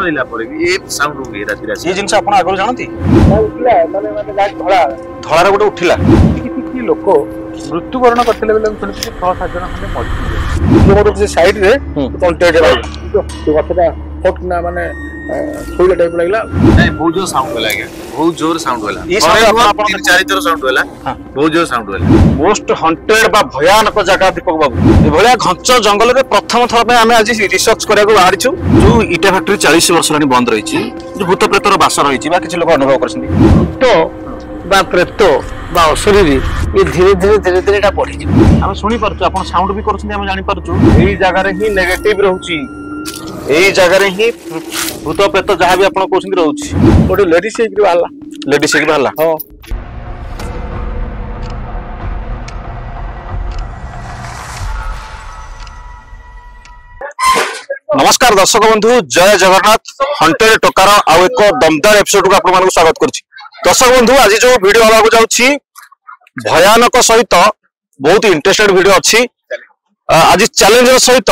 ରହିଲା ପରେ ବି ଏ ସାଉଣ୍ଡ ହୁଏ ରାତି ରାତି। ये जिनस आपण आगु जानती उठिला माने माने गाड़ी धड़ा धଳାର ଗୋଟେ ଉଠିଲା କିଛି ଲୋକ ମୃତ୍ୟୁବରଣ କରିଥିଲେ ବୋଲି ମୁଁ ଶୁଣିଛି 6-7 ଜଣ ଖଣ୍ଡେ ମରିଥିଲେ। ମୋର ସେ ସାଇଡ୍ ରେ କଣ୍ଟାକ୍ଟ ହେଲା ସେ ଗଛଟା ଫଟନା ମାନେ ଶୋଇଲା ଟାଇପ ଲାଗିଲା। ନାଇଁ ବହୁତ ଜୋର ସାଉଣ୍ଡ ହେଲା ଆଜ୍ଞା, ବହୁତ ଜୋର ସାଉଣ୍ଡ ହେଲା। ये साउंड आपण 3-4 ଥର ସାଉଣ୍ଡ ହେଲା, ବହୁତ ଜୋର ସାଉଣ୍ଡ ହେଲା। मोस्ट हंटेड बा भयानक जगह दीपक बाबू एभलिया घंच जंगल रे प्रथम थर पे आमे आज रिसर्च करिया को बाहरिछु। जो इटा फैक्ट्री 40 वर्ष लानी बंद रहिछि, जो भूत प्रेतर बास रहिछि बा किछि लोक अनुभव करछन्ती भूत बा प्रेत बा अशरीरी ये धीरे धीरे एटा बढ़ी जी। आमे सुनि परछु, आपण साउंड भी करछन्ती, आमे जानि परछु एई जगह रे ही नेगेटिव रहउछि, एई जगह रे ही भूत प्रेत जहा भी आपण कहछन्ती रहउछि। गोटे लेडीज एक वाला लेडीज एक बाहला हां नमस्कार दर्शक बंधु, जय जगन्नाथ। हंटेड टोकार आउ एक दमदार एपिसोड को आपण स्वागत करछि। दर्शक बंधु आज जो वीडियो हवा जाउछि भयानक सहित बहुत इंटरेस्टेड वीडियो अछि। आज चैलेंजर सहित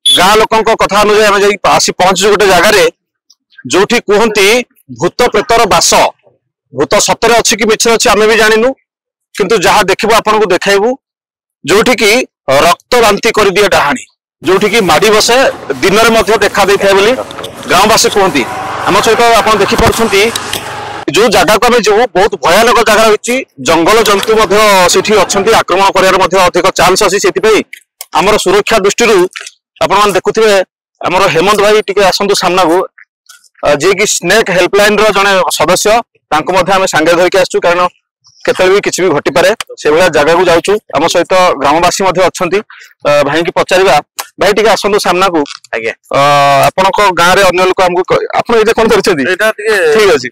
गाँ लोकन कथा अनुसार आम आसी पहुंचु गोटे जगार जोठी कहती भूत प्रेतर बास। भूत सतरे अच्छी कि मिछरे अच्छी आम भी जानिनु, किंतु जहाँ देखिबु आपन को देखाइबु जोठी कि रक्त बांति कर दिए डाहाणी, जोठी कि माड़ी बसे दिन में देखा दे था बोली गाँववासी कहती। आम सहित आप देखिपी जो जगह को जो बहुत भयानक जगह रही, जंगल जंतु अच्छी आक्रमण कर अधिक चांस अच्छी। आमर सुरक्षा दृष्टि आप देखुए आमर हेमंत भाई टी आसतु सामना को, जी कि स्नेक हेल्पलाइन जड़े सदस्य आम सांगे धरिकी आसु, कारण केतल भी किसी भी घटी पारे से भाया जगह को जाऊँ। आम सहित ग्रामवासी भाई की पचारा भाई टी आसतु सामना को। आज्ञा आपण गाँव में अन्य लोक आमको आप कौन कर ठीक अच्छे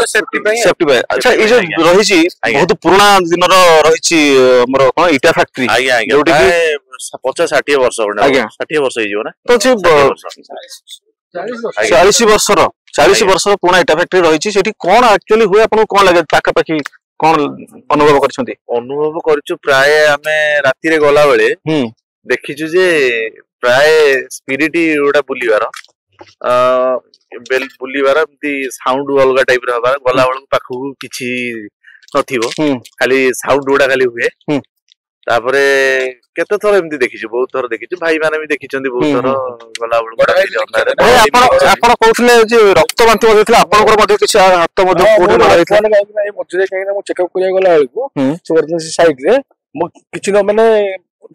सेफ्टी पाए। अच्छा ये जो रही बहुत पुराना दिन रही मोर कौन इटा फैक्ट्री 50-60 वर्ष 60 वर्ष हो तो 40 वर्ष पुराना इटा फैक्ट्री रही। कौन एक्चुअली हुए आपको कौन लगे पाखापाखि कौन अनुभव कर अनुभव कर प्राय आम राति गला बेले देखीचु जे प्राय स्पिरिट गोटा बुलिबार बुलिबार एमती साउंड अलग टाइप रे हबार गला बेल पाखु किछि नथिबो, खाली साउंड गुडा खाली हुए। तापरे केते थर एमती देखीचु, बहुत थर देखीचु, भाई माने भी देखिचंदी बहुत थर गला बेल। आपण कहथले जे रक्त बांति होइथला, आपनकर मध्ये किछि हाथ मध्ये कोड लागैथला ए मझरे काइना मो चेकअप करिया गला बेलको से वर्तन साइड रे मो किछि न माने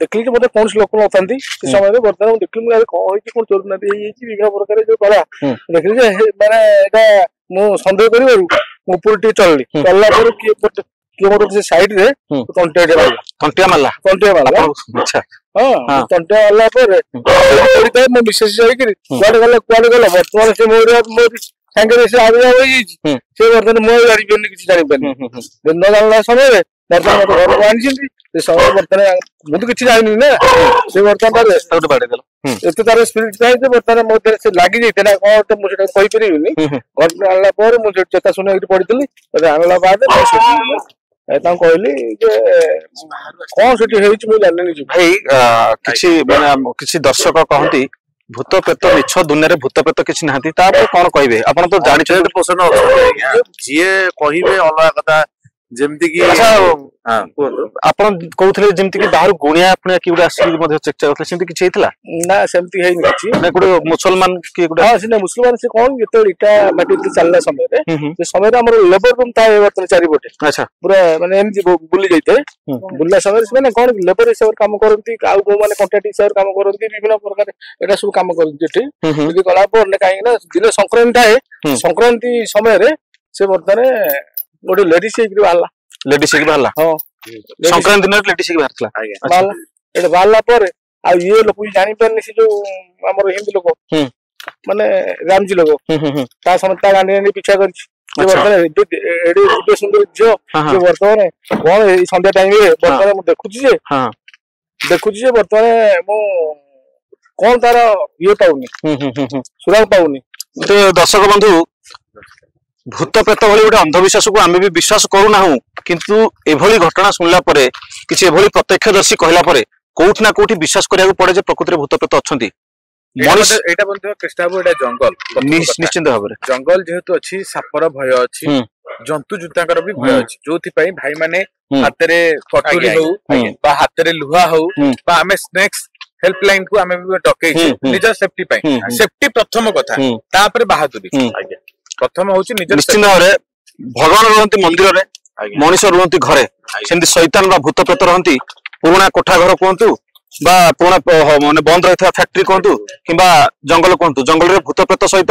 देखली कि मतलब कौन लोक नथांती से समय रे वर्तमान देखली मु कौन होई कोन चोर नदी होई विभिन्न प्रकार जो कला देखली जे माने एटा मु संदेह करिवरु ऊपर टी चलली चलला पर कि मोर से साइड रे तंटिया मारला अच्छा हां तंटिया वाला पर पड़ी मैं विशेष जाई कि कुआडे गला वर्तमान से मोर संगे से आबिया होई से वर्तमान मो गाड़ी बेन किछि जानि पानी दिन जानला समय रे वर्तमान तो घर आनिसिंती से समय वर्तमान मु तो किछि जानि ना से वर्तमान पर बाडे देलो एते तार स्पिरिट चाहि जे वर्तमान मोते से लागि जैते ना कोन तो मु सेटा कहि परिबिनी घर आनला पर मु चेता सुने इति पडितली तबे आनला बाद एता कहली जे कोन सेठी हेछि मु जाननी छु भाई। किछि माने किछि दर्शक कहंती भूत प्रेत मिछ दुनिया रे भूत प्रेत किछि नाहंती, तापर कोन कहबे आपण तो जानि छै पोषण जे कहिबे अलग कथा जेमति की। हां आपण कहउथले जेमति की बाहर गुणिया अपने की गुडा आसी मध्ये चेक करथले सेमति किछि हेतला ना सेमति हेइ नछि ना गुडे मुसलमान की गुडा। हां सिने मुसलमान से कोन जेते इटा माटी ते चलला समय रे से समय रे हमर लेबर रूम था वर्तन चारि बोटे। अच्छा पूरा माने एमजी बुली जैते बुल्ला समय से माने कोन लेबर हिसाब काम करंती आउ को माने कॉन्ट्रैक्ट हिसाब काम करंती विभिन्न प्रकार एटा सब काम करंती ठीक कि गला पर काई ना दिन संक्रांति है संक्रांति समय रे से वर्तन गोटे लेडीज एक वाला लेडीज एक बाहला हां संक्रांति दिन लेडीज एक बाहरतला बाहला एटा बाहला पर आ ये लोग जानि परनी से जो हमर हिंदी लोग माने रामजी लोग ता समता गांधी पीछा करछि वर्तमान एडी गुटे सुंदर जो जो वर्तमान कोन ए संध्या टाइम रे वर्तमान मु देखुछि जे वर्तमान मु कोन तार ये पाउनी सुराग पाउनी। तो दर्शक बंधु भूत प्रेत भली गोटे अंधविश्वास को आम भी विश्वास करूना, किंतु एभली घटना सुनला परे किछि एभली प्रत्यक्षदर्शी कहला परे कोउठ ना कोउठी विश्वास करिया पड़े जे प्रकृति भूत प्रेत अछंती। एटा बंधु कृष्णा बाबू एटा जंगल निश्चित भाव में जंगल जेहेतु अच्छी सापर भय अच्छी जंतु जुतांकर भी भय अच्छी जो भाई माने हातरे कटुरी हो बा हातरे लुहा हो बा आमे स्नेक्स हेल्पलाइन को आमे डकै निजर सेफ्टी पई सेफ्टी प्रथम कथा तापर बहादुरी प्रथम होची निजर निश्चित भाव में भगवान रहंती मंदिर रे मनीष रहंती घरे सेमती शैतान बा भूत प्रेत रहंती पुराना कोठा घर कहतु बा पुराना माने बंद रही फैक्ट्री कहतु किंबा जंगल कहतु जंगल रे भूत प्रेत सहित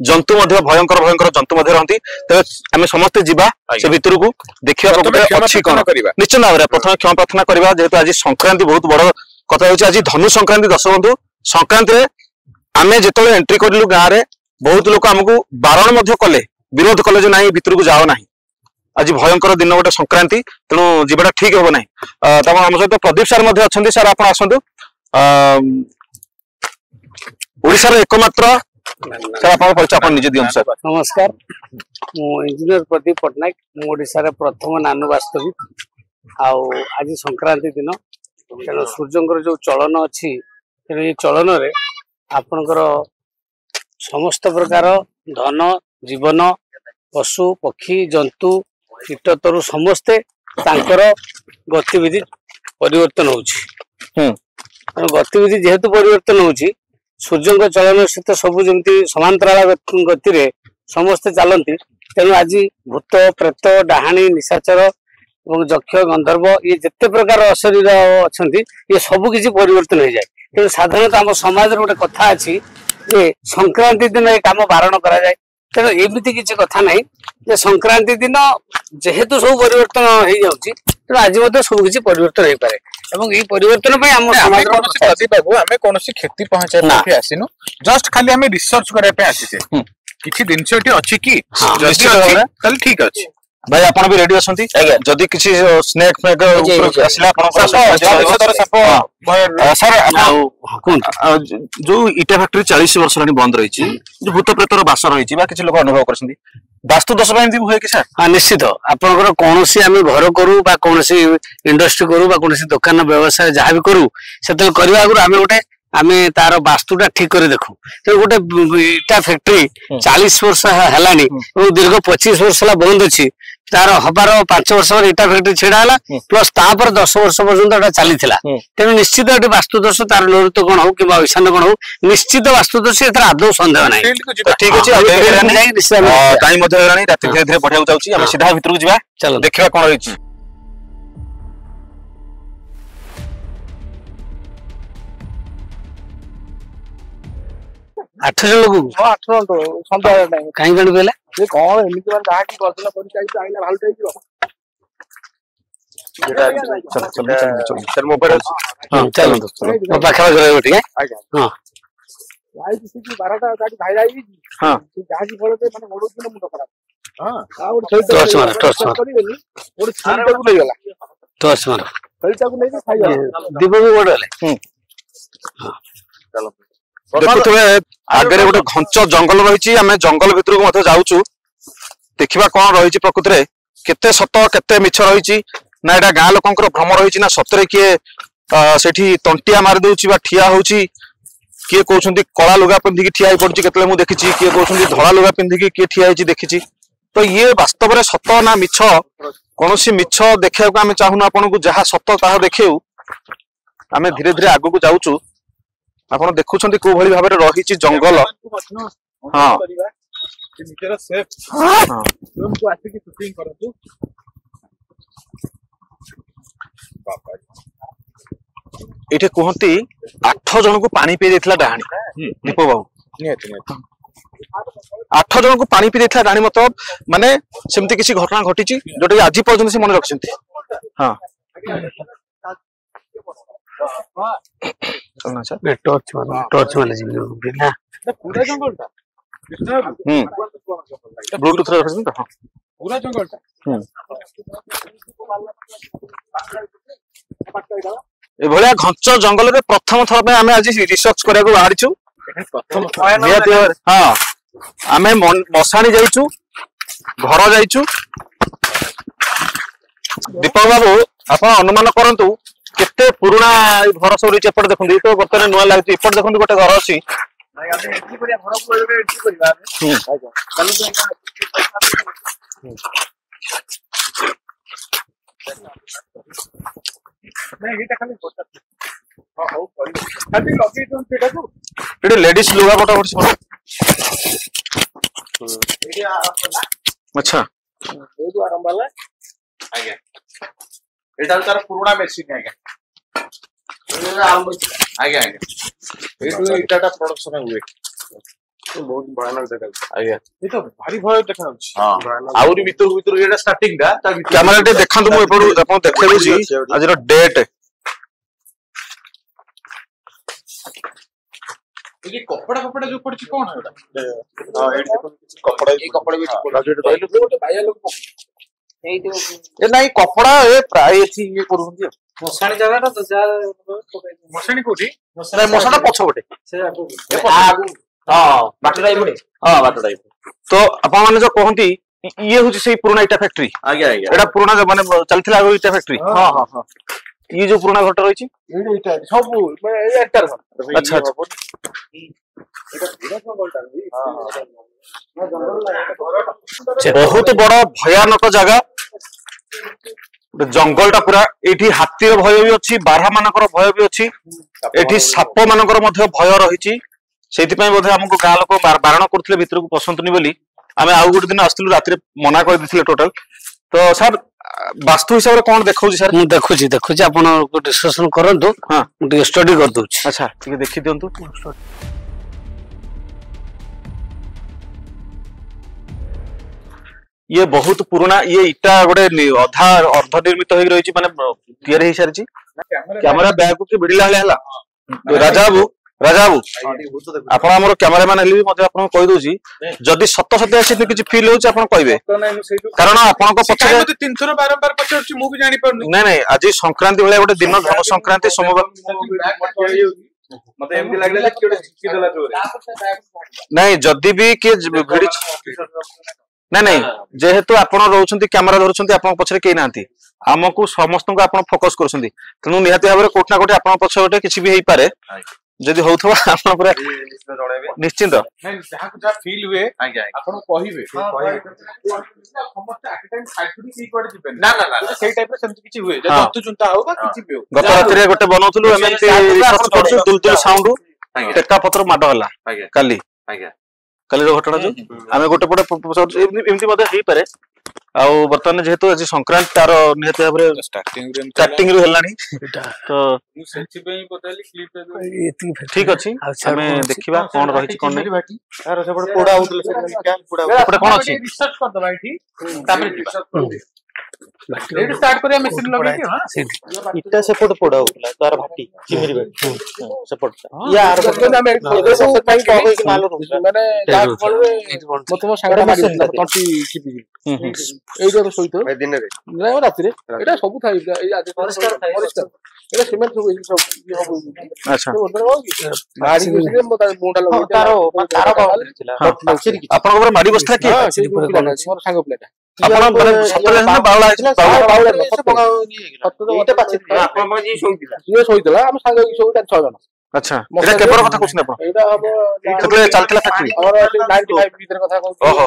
जंतु भयंकर भयंकर जंतु रहती तेज आम समस्ते जीवा से भितर को देखा अच्छी कौन निश्चित भाव में प्रथम क्षमा प्रार्थना करवा जेहेतु आज संक्रांति बहुत बड़ कथा होची आज धनु संक्रांति दर्शक बंधु संक्रांति आम जो एंट्री कलु गाँव में बहुत लोग आमको बारण कले विरोध कले जो नाई भितर को जाओ ना आज भयंकर दिन गोटे संक्रांति तेणु जीवाटा ठीक हम ना आम सहित प्रदीप सार अच्छा सार आप आसतु ओडिशार एकमात्र सर आप परिचय आप निजे दियंतु सर नमस्कार इंजीनियर प्रदीप पट्टनायक ओडिशार प्रथम नानु वास्तविक आज संक्रांति दिन तेणु सूर्यंकर जो चलन अच्छी तेणु ये चलन रे आपणकर समस्त प्रकार धन जीवन पशु पक्षी जंतु कीट तरु समस्ते तांकर गतिविधि परिवर्तन होची गतिविधि जेहेतु परिवर्तन होची सूर्य चलन सहित सब जमी समांतराल गति रे समस्ते चलती तेणु आज भूत प्रेत डाहाणी निशाचर और यक्ष गंधर्व ये जिते प्रकार अशरीर अच्छा ये सब किसी परिवर्तन हो जाए तेणु साधारणतः आम समाज गोटे कथा अच्छी जे संक्रांति दिन ये कम बारण करा जाए तेणु एमती किसी कथा ना जे संक्रांति दिन जेहेतु सब परिवर्तन हो जाऊँगी तेणु आज सब किसी परिवर्तन हो पारे एवं ये परिवर्तन पे हम समाज प्रदीप बाबू आमे कोनोसी क्षति पहुंचाई पे आसिनु जस्ट खाली आमे रिसर्च करे पे आसीसे किछि दिन छटी अछि कि जदी अछि तल ठीक अछि भाई आपण भी रेडी असंती जदी किछि स्नैक फ्नैक आसिला आपण सर जो इटा फैक्ट्री 40 वर्ष लानी बंद रही जो भूत प्रेतर बास रही किछि लोक अनुभव करछंती वास्तु दश एमती हुए कि सर हाँ निश्चित आपंकर कौन आम घर करूँ कौन इंडस्ट्री करूँ कौन दुकान व्यवसाय जहाँ भी करूँ से करने आगु आम गोटे आम तार वास्तुटा ठीक कर देखू तो गोटे इटा फैक्ट्री 40 वर्ष है दीर्घ 25 वर्ष बंद अच्छी तार हबार 5 वर्ष पर इटा फैक्ट्री छेड़ा है प्लस तापर 10 वर्ष पर्यटन चली तेणु निश्चित ये वास्तुदोष तार नैऋत्य कौन हो कि ईशान्य कौन हो निश्चित वास्तुदोष आदौ सन्देह ना ठीक अच्छे राति धीरे धीरे बढ़िया जाऊँ सीधा भितर को जा चलो देखा कौन रही 8 जन लोग 8 जन सन्देह नहीं कहीं कहीं कहला ये कौन एमती बार जहाँ की करदला परि चाहिए आइला भाल टाइप चल मोबाइल हां चलो दोस्तों पाखा रहे ठीक है हां भाई किसी की 12टा गाड़ी भाई आई हां जहाँ की फलते माने मोडो दिन मुंड खराब हां और टॉर्च मार और छीन को ले गेला टॉर्च मार सहीटा को लेके खाई गला दीप भी बडले हां चलो देखुए आगे गोटे घंच जंगल रही आम जंगल भितर को जाऊँ देखा कौन रही प्रकृति में केते सत केते मिछ रही ना यहाँ गाँ लोक भ्रम रही ना सतरे किए से तंटिया मारिदे ठिया हो किए कहते कला लुगा पिंधिकी ठिया पड़ी केतले मुझे देखी किए कहते धला लुगा पिंधिकी किए ठिया देखी तो ये वास्तव में सत ना मिछ कौन मिछ देखा आम चाहूना आपन को जहाँ सत ता देखू आम धीरे धीरे आग को जाऊँ आपण देखुछंती को भली भाबरे रहिछि जंगल हां निजर सेफ हां तुम को आसी की शूटिंग करतु बाबा एठे कहंती 8 जन को पानी पी देथिला डाहाणी दीप बाबू नियत 8 जन को पानी पी देथिला डाहाणी मतलब माने सेमती किसी घटना घटिछि जोटा आज पर्यंत से मन रखछंती हां टॉर्च वाले बिना पूरा जंगल था ब्लूटूथ रे रखछन त पूरा जंगल था ए भलिया घंच जंगल रे प्रथम थर पे हमें आज रिसर्च करिया को बाहरिछु प्रथम हां हमें मसाणी जाइछु घर जाइछु दीपक बाबू आपण अनुमान करंतु केते पुराना घर सब रही एपटे देखते तो बर्तमान नुआ लगे एपटे देखते गोटे घर अच्छी लेडीज लुगा पटा पड़ी अच्छा आरंभ है आज्ञा एटा तार पुराना मेसिन आज्ञा आज्ञा आज्ञा एटू इटाटा प्रोडक्शन हुए बहुत भयानक देखा आज्ञा ये तो भारी भय देखा हां आउरी भीतर भीतर एटा स्टार्टिंग दा कैमरा टे देखंतु मु एपडू आपण देखै छी आज रो डेट ये कपड़ा कपड़ा जो पड़छ कोन है एटा हां एट देखो कपड़ा ये कपड़ा भी रहलो गोटे भाई लोग ए नहीं कपड़ा ए प्राय एथि ये करूंदी मशाणी जगह तो जा मशाणी कोठी नहीं मसाला पछबटे से आगु हां बाटडाई पड़े हां बाटडाई तो आपण माने जो कहंती ये होची सेही पुराना इटा फैक्ट्री आज्ञा आज्ञा एटा पुराना माने चलथिला आगो इटा फैक्ट्री हां हां हां ये जो पुराना घट रही ଏଇଟା ସବୁ ମାନେ ଏଇ ଏଣ୍ଟର अच्छा अच्छा बहुत बड़ा भयानक जगह जंगल टा पूरा एठी हाथी भय भी अच्छी बारहा मानकर भय भी अच्छी एठी साप मानकर मध्य भय रही सेथिपई बोधे हमको गाँ लोक बारण करथिले भितर को पसंद नहीं बोली आमे आउ गोटे दिन आस्थिलु रात्रि मना कर दिथिले टोटल तो सर वास्तु हिसाब रे कोन देखौची सर मु देखुची आपण को डिस्कशन करंतु हां मु स्टडी कर दोची अच्छा ठीक देखि दियंतु ये बहुत पुराना ये इटा गोटे अधा अर्ध निर्मित हो रही माने तैयार हो सारी कैमरा बैग को भिड़िला हला राजा बाबू आपण हमर कैमरामैन हेली मते आपण कहि दोची जदी सत्य सत्य आसी किछि फील होची आपण कहबे कारण आपण को पछे मते तीन थोर बारंबार पछरची मु भी जानि परनु नहीं नहीं आज संक्रांति बेला गोटे दिन धन संक्रांति सोमवार मते एमती लागले कि चिपकी देला जोरे नहीं जदी भी के भिड़ी नहीं नहीं जेहेतु आपण रहउछंती कैमरा धरुछंती आपण पछरे केई नांती हमकु समस्त को आपण फोकस करछंती तनु निहाती भाबरे कोठ ना कोठी आपण पछ गोटे किछि भी हेई पारे जदी होथवा आपण पूरा निश्चित नहीं जहां को जा फील हुए आपण कहिबे समस्त एट टाइम साइड सी कोड दिबे ना ना ना सेही टाइप रे सेमति किछि हुए जब तु चुनता हो बा किछि भी हो गत रात्रि रे गोटे बनौथुलु एमती रिसर्च करछु दुलदुल साउंड टेका पत्र माड हला काली काली रो घटना जो आमे गोटे पटे एमती मध्ये हेई पारे आउ बर्तमान जेहेतु आज संक्रांति तार निहत भाबरे स्टार्टिंग रो हेलानी तो सेंची पे बताली क्लिप ठीक अछि हमें देखिबा कोन रहि छि कोन नै यार सब पोड़ा होतले से क्या पोड़ा एपटे कोन अछि रिसर्च कर दबा एठी तापर रिसर्च रेडी स्टार्ट करिया मशीन लगे कि हां इटा सेपट पोड़ा होतला तार भाटी चिमिरी भाटी सेपट यार ଆମେ ସବୁ ପାଇଁ କହିକି ମାଲ ରହୁଛି ମାନେ ଯାହା ଫଳରେ ମତେ ମୋ ସାଙ୍ଗଟା ମାରିଥିଲା ତଣ୍ଟି ଚିପିକି ଏଇଟା ସହିତ ଏ ଦିନରେ ନାଇଁ ରାତିରେ ଏଇଟା ସବୁ ଥାଏ ଏଇ ଆଜି ପରିଷ୍କାର ଏଇଟା ସିମେଣ୍ଟ ସବୁ ହବ अच्छा ମାରି ବସିଲେ ମୋ ମୁଣ୍ଡା ଲଗେଇ तार ଥିଲା ପାଚେରୀ କିଛି आपन को माडी बस्ता कि ସେ ମୋର ସାଙ୍ଗ ପିଲାଟା आपन माने सतले ना बावला आइछ ବାଉଳା ଏଇଟା ପାଚେରୀ ଆପଣ ମାନେ जी ଶୋଇଥିଲା ଇଏ ଶୋଇଥିଲା ଆମ ସାଙ୍ଗ ସବୁ 6 ଜଣ अच्छा एटा केपर कथा कहछन आपन ଏଇଟା ହବ सतले चलतला फैक्ट्री ଆମର 95 ଭିତରେ କଥା କହୁଛି ओहो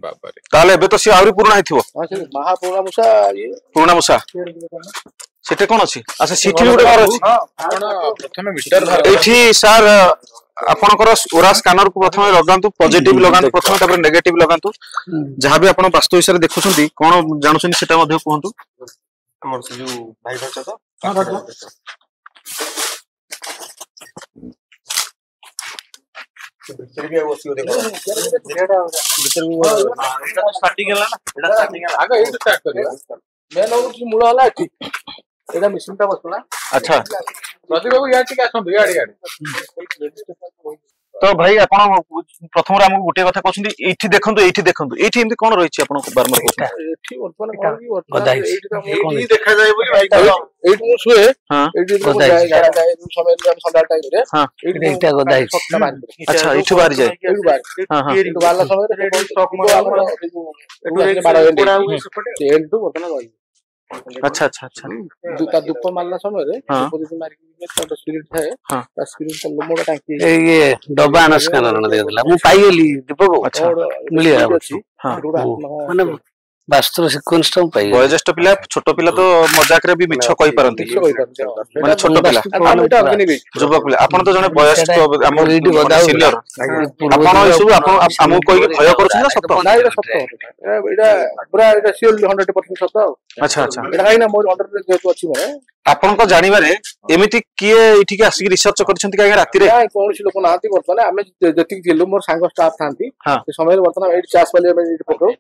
बाबा रे ताले एबे तो सी आउरी पुराना हिथिबो ହଁ ସେ ମହାପୁରୁଣା ମୂଷା ଇଏ पुराना मुसा सेटे कोन अछि अच्छा सिटी गुटे घर अछि आपण प्रथमे मीटर धर एठी सर आपनकर ओरा स्कैनर को प्रथमे लगांतु पॉजिटिव लगांतु प्रथमे तापर नेगेटिव लगांतु जहां भी आपण वास्तु हिसाब देखुछंती कोन जानुछन सेटा मध्ये कहंतु हमर से जो भाई भाषा तो हां भाई भीतर भी आसी देखो एटा स्टार्टिंग हला ना एटा स्टार्टिंग हला आगे एट स्टार्ट करिया मैं लोग की मूल हला एठी एटा मशीन ता बसला अच्छा प्रदीप बाबू यार ठीक आछन यार तो भाई आपण प्रथम रे हमको गुटे कथा कहछंती एठी देखंतु एठी एमती कोन रहिछि आपण बारमार कहछन एठी वर्तमान कोन की वर्तमान एठी देखा जाय बोली भाई एठी मु सुए हां एठी गाड़ा जाए समय हम संडाल टाइम रे हां एटा गदा है अच्छा एठी बाहर जाए एठी बाहर हां हां एठी वाला समय रे स्टॉक में एठी बाड़ा एंड टू वर्तमान गई अच्छा अच्छा अच्छा ତା ଧୂପ ମାରିଲା ସମୟରେ ଧୂପ ଯଦି ମାରିକି ତାର ସ୍ପିରିଟ ଥାଏ ତା ସ୍ପିରିଟ ଲୋମଟା ଟାଙ୍କି ଇଏ ଡବା ଆନସ୍କାନରଣ ଦେଇଥିଲା ମୁଁ ପାଇଗଲି ଦୀପକ ମିଳିଗଲା ମାନେ ବାସ୍ତବ ସିକ୍ୱେନ୍ସ ଟା ମୁଁ ପାଇଗଲି। ବୟୋଜ୍ୟେଷ୍ଠ ପିଲା ଛୋଟ ପିଲା ତ ମଜାକରେ ବି ମିଛ କହିପାରନ୍ତି ମାନେ ଛୋଟ ପିଲା ଯୁବକ ପିଲା ଆପଣ ତ ଜଣେ ବୟସ୍କ ଆମ ସିନିୟର ଆପଣ ଏସବୁ ଆପଣ ଆମକୁ କହିକି ଭୟ କରୁଛନ୍ତି ନା ସତ? ଏଇଟା ସତ ଏଇଟା ପୁରା ଏଇଟା ସିଓରଲି 100% ସତ ଆଉ ଆଚ୍ଛା ଆଚ୍ଛା ଏଇଟା କାହିଁକି ନା ମୋର ଅଣ୍ଡରରେ ଯେହେତୁ ଅଛି ମାନେ ଆପଣଙ୍କ ଜାଣିବାରେ ଏମିତି କିଏ ଏଠିକି ଆସିକି ରିସର୍ଚ୍ଚ କରିଛନ୍ତି କାହିଁକି ରାତିରେ? କୌଣସି ଲୋକ ନାହାନ୍ତି ବର୍ତ୍ତମାନ ଆମେ ଯେତିକି ଥିଲୁ ମୋର ସାଙ୍ଗ ଷ୍ଟାଫ ଥାନ୍ତି ସେ ସମୟରେ ବର୍ତ୍ତମାନ ଏଇଠି ଚାଷ ପାଲି ଆମେ ଏଇଠି ପକାଉ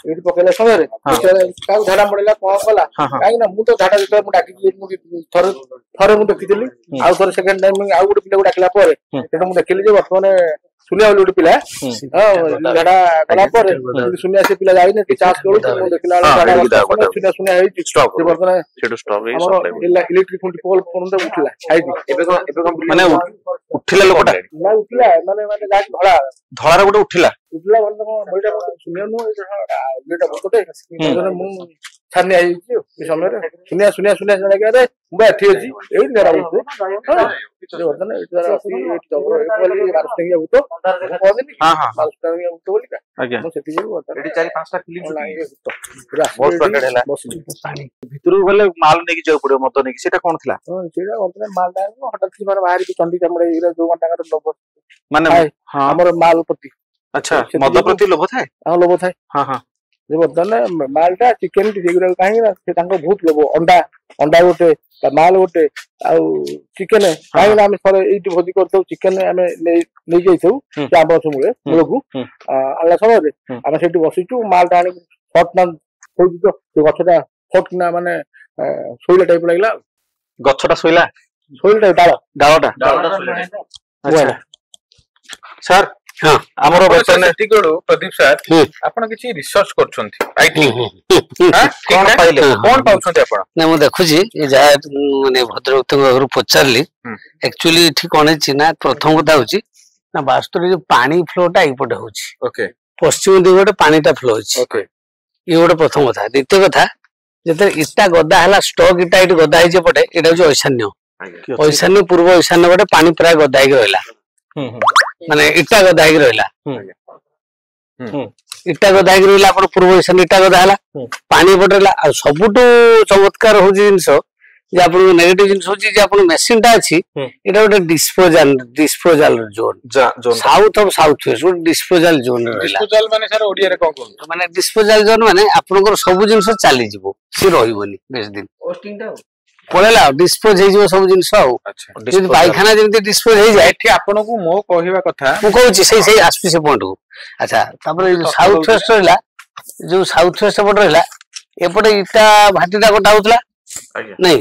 ଏଇଠି ପକେଇଲା ସମୟରେ କାହାକୁ ଝାଡା ପଡିଲା କଣ କଲା କାହିଁକି ନା ମୁଁ ତ ଝାଡା ଯେତେବେଳେ ମୁଁ ଡାକିଥିଲି ମୁଁ ଥରେ ମୁଁ ଦେଖିଥିଲି ଆଉ ଥରେ ସେକେଣ୍ଡ ଟାଇମ ଆଉ ଗୋଟେ ପିଲାକୁ ଡାକିଲା ପରେ ସେଟା ମୁଁ ଦେଖିଲି ଯେ ବର୍ତ୍ତମାନ ସୁନିଆ ବୋଲି ଗୋଟେ ପିଲା ଝାଡା ଗଲା ପରେ ସୁନିଆ ସେ ପିଲା ଯାଇନି ଚାଷ କରୁଛି ମୁଁ ଦେଖିଲା ସୁନିଆ ସୁନିଆ ହେଇଛି ବର୍ତ୍ତମାନ ଆମର ଇଲେକ୍ଟ୍ରିକ ଖୁଣ୍ଟି ପୋଲ ପର୍ଯ୍ୟନ୍ତ ଉଠିଲା ମାନେ ଉଠିଲା ଲୋକଟା ନା ଉଠିଲା ମାନେ ମାନେ ଯାହାକି ଧଳାର ଗୋଟେ ଉଠିଲା ମାନେ କଣ ସୁନିଆ ନୁହଁ ମୁଁ ଛାନିଆ ହେଇଯାଇଛି ଏ ସମୟରେ ସୁନିଆ ସୁନିଆ ସୁନିଆ ଜାଗାରେ ମୁଁ ଏଠି ଅଛି ଏଇଠି ଝାଡା ହଉଛି ବର୍ତ୍ତମାନ ଏଇଠି ଝାଡା ଅଛି ଭିତରକୁ ଗଲେ ମାଲ ନେଇକି ଯିବାକୁ ପଡିବ ମଦ ନେଇକି ସେଇଟା କଣ ଥିଲା? ସେଇଟା ମାଲଟା ହଠାତ୍ ମାନେ ବାହାରିକି ଚଣ୍ଡି ଚାମଡା ଯୋଉ ତାଙ୍କର ଲୋଭ ମାନେ ଆମର ମାଲ ପ୍ରତି ଆଚ୍ଛା ମଦ ପ୍ରତି ଲୋଭ ଥାଏ ଲୋଭ ଥାଏ ବର୍ତ୍ତମାନ ମାଲଟା ଚିକେନ ସେଗୁଡାକ କାହିଁକି ନା ସେ ତାଙ୍କ ବହୁତ ଲୋଭ ଅଣ୍ଡା ଗୋଟେ ମାଲ ଗୋଟେ ଆଉ ଚିକେନ କାହିଁକି ନା ଆମେ ଥରେ ଏଇଠି ଭୋଜି କରିଥାଉ ଚିକେନ ଆମେ ନେଇ ଯାଇଥାଉ ସେ ଆମ୍ବ ଗଛ ମୂଳକୁ ଆଣିଲା ସମୟରେ ଆମେ ସେଇଠି ବସିଛୁ ମାଲଟା ଆଣିକି ଫଟନା ହଉଛି ତ ସେ ଗଛଟା ଫଟନା ମାନେ ଶୋଇଲା ଟାଇପ ଲାଗିଲା ଗଛଟା ଶୋଇଲା ଡାଳଟା ସାର୍ ଆମର ପ୍ରଦୀପ ସାର୍ ଆପଣ କିଛି ରିସର୍ଚ୍ଚ କରୁଛନ୍ତି କଣ ପାଇଲେ କଣ ପାଉଛନ୍ତି ଆପଣ? ନା ମୁଁ ଦେଖୁଛି ଯାହା ମାନେ ଭଦ୍ରବ୍ୟକ୍ତିଙ୍କ ଘରୁ ପଚାରିଲି ଆକ୍ଚୁଆଲି ଏଠି କଣ ହେଇଛି ନା ପ୍ରଥମ କଥା ହଉଛି ନା ବାସ୍ତବରେ ଯୋଉ ପାଣି ଫ୍ଲୋ ଟା ଏଇପଟେ ହଉଛି ପଶ୍ଚିମ ଦିଗରେ ପାଣିଟା ଫ୍ଲୋ ହଉଛି ଇଏ ଗୋଟେ ପ୍ରଥମ କଥା। ଦ୍ୱିତୀୟ କଥା ଯେତେବେଳେ ଇଟା ଗଦା ହେଲା ଷ୍ଟକ୍ ଇଟା ଏଇଠି ଗଦା ହେଇଛି ଏପଟେ ଏଇଟା ହଉଛି ଐଶାନ୍ୟ ପୂର୍ବ ଈଶାନ୍ୟ ଗୋଟେ ପାଣି ପ୍ରାୟ ଗଦା ହେଇକି ରହିଲା ମାନେ ଇଟା ଗଦା ହେଇକି ରହିଲା ଇଟା ଗଦା ହେଇକି ରହିଲା ଆପଣ ପୂର୍ବ ଈଶାନ୍ୟ ଇଟା ଗଦା ହେଲା ପାଣି ଏପଟେ ରହିଲା। ଆଉ ସବୁଠୁ ଚମତ୍କାର ହଉଛି ଜିନିଷ ଯେ ଆପଣଙ୍କ ନେଗେଟିଭ ଜିନିଷ ହଉଛି ଯେ ଆପଣ ମେସିନ ଟା ଅଛି ଏଇଟା ଗୋଟେ disposal zone south of south west ଗୋଟେ ଡିସ୍ପୋଜାଲ ଜୋନ୍ ମାନେ ଡିସ୍ପୋଜାଲ ଜୋନ୍ ମାନେ ଆପଣଙ୍କର ସବୁ ଜିନିଷ ଚାଲିଯିବ ସେ ରହିବନି ବେଶ ଦିନ ପଳେଇଲା ଡିସ୍ପୋଜ ହେଇଯିବ ସବୁ ଜିନିଷ ଆଉ ଯଦି ପାଇଖାନା ଯେମିତି ଡିସ୍ପୋଜ ହେଇଯାଏ ଏଠି ଆପଣଙ୍କୁ ମୋ କହିବା କଥା ମୁଁ କହୁଛି ସେଇ ଆସୁଛି ସେ ପଏଣ୍ଟକୁ। ଆଚ୍ଛା ତାପରେ ସାଉଥ ୱେଷ୍ଟ ରହିଲା ଯୋଉ ସାଉଥ ୱେଷ୍ଟ ଏପଟେ ରହିଲା ଏପଟେ ଇଟା ଭାଟିଟା କଟା ହଉଥିଲା ନାଇଁ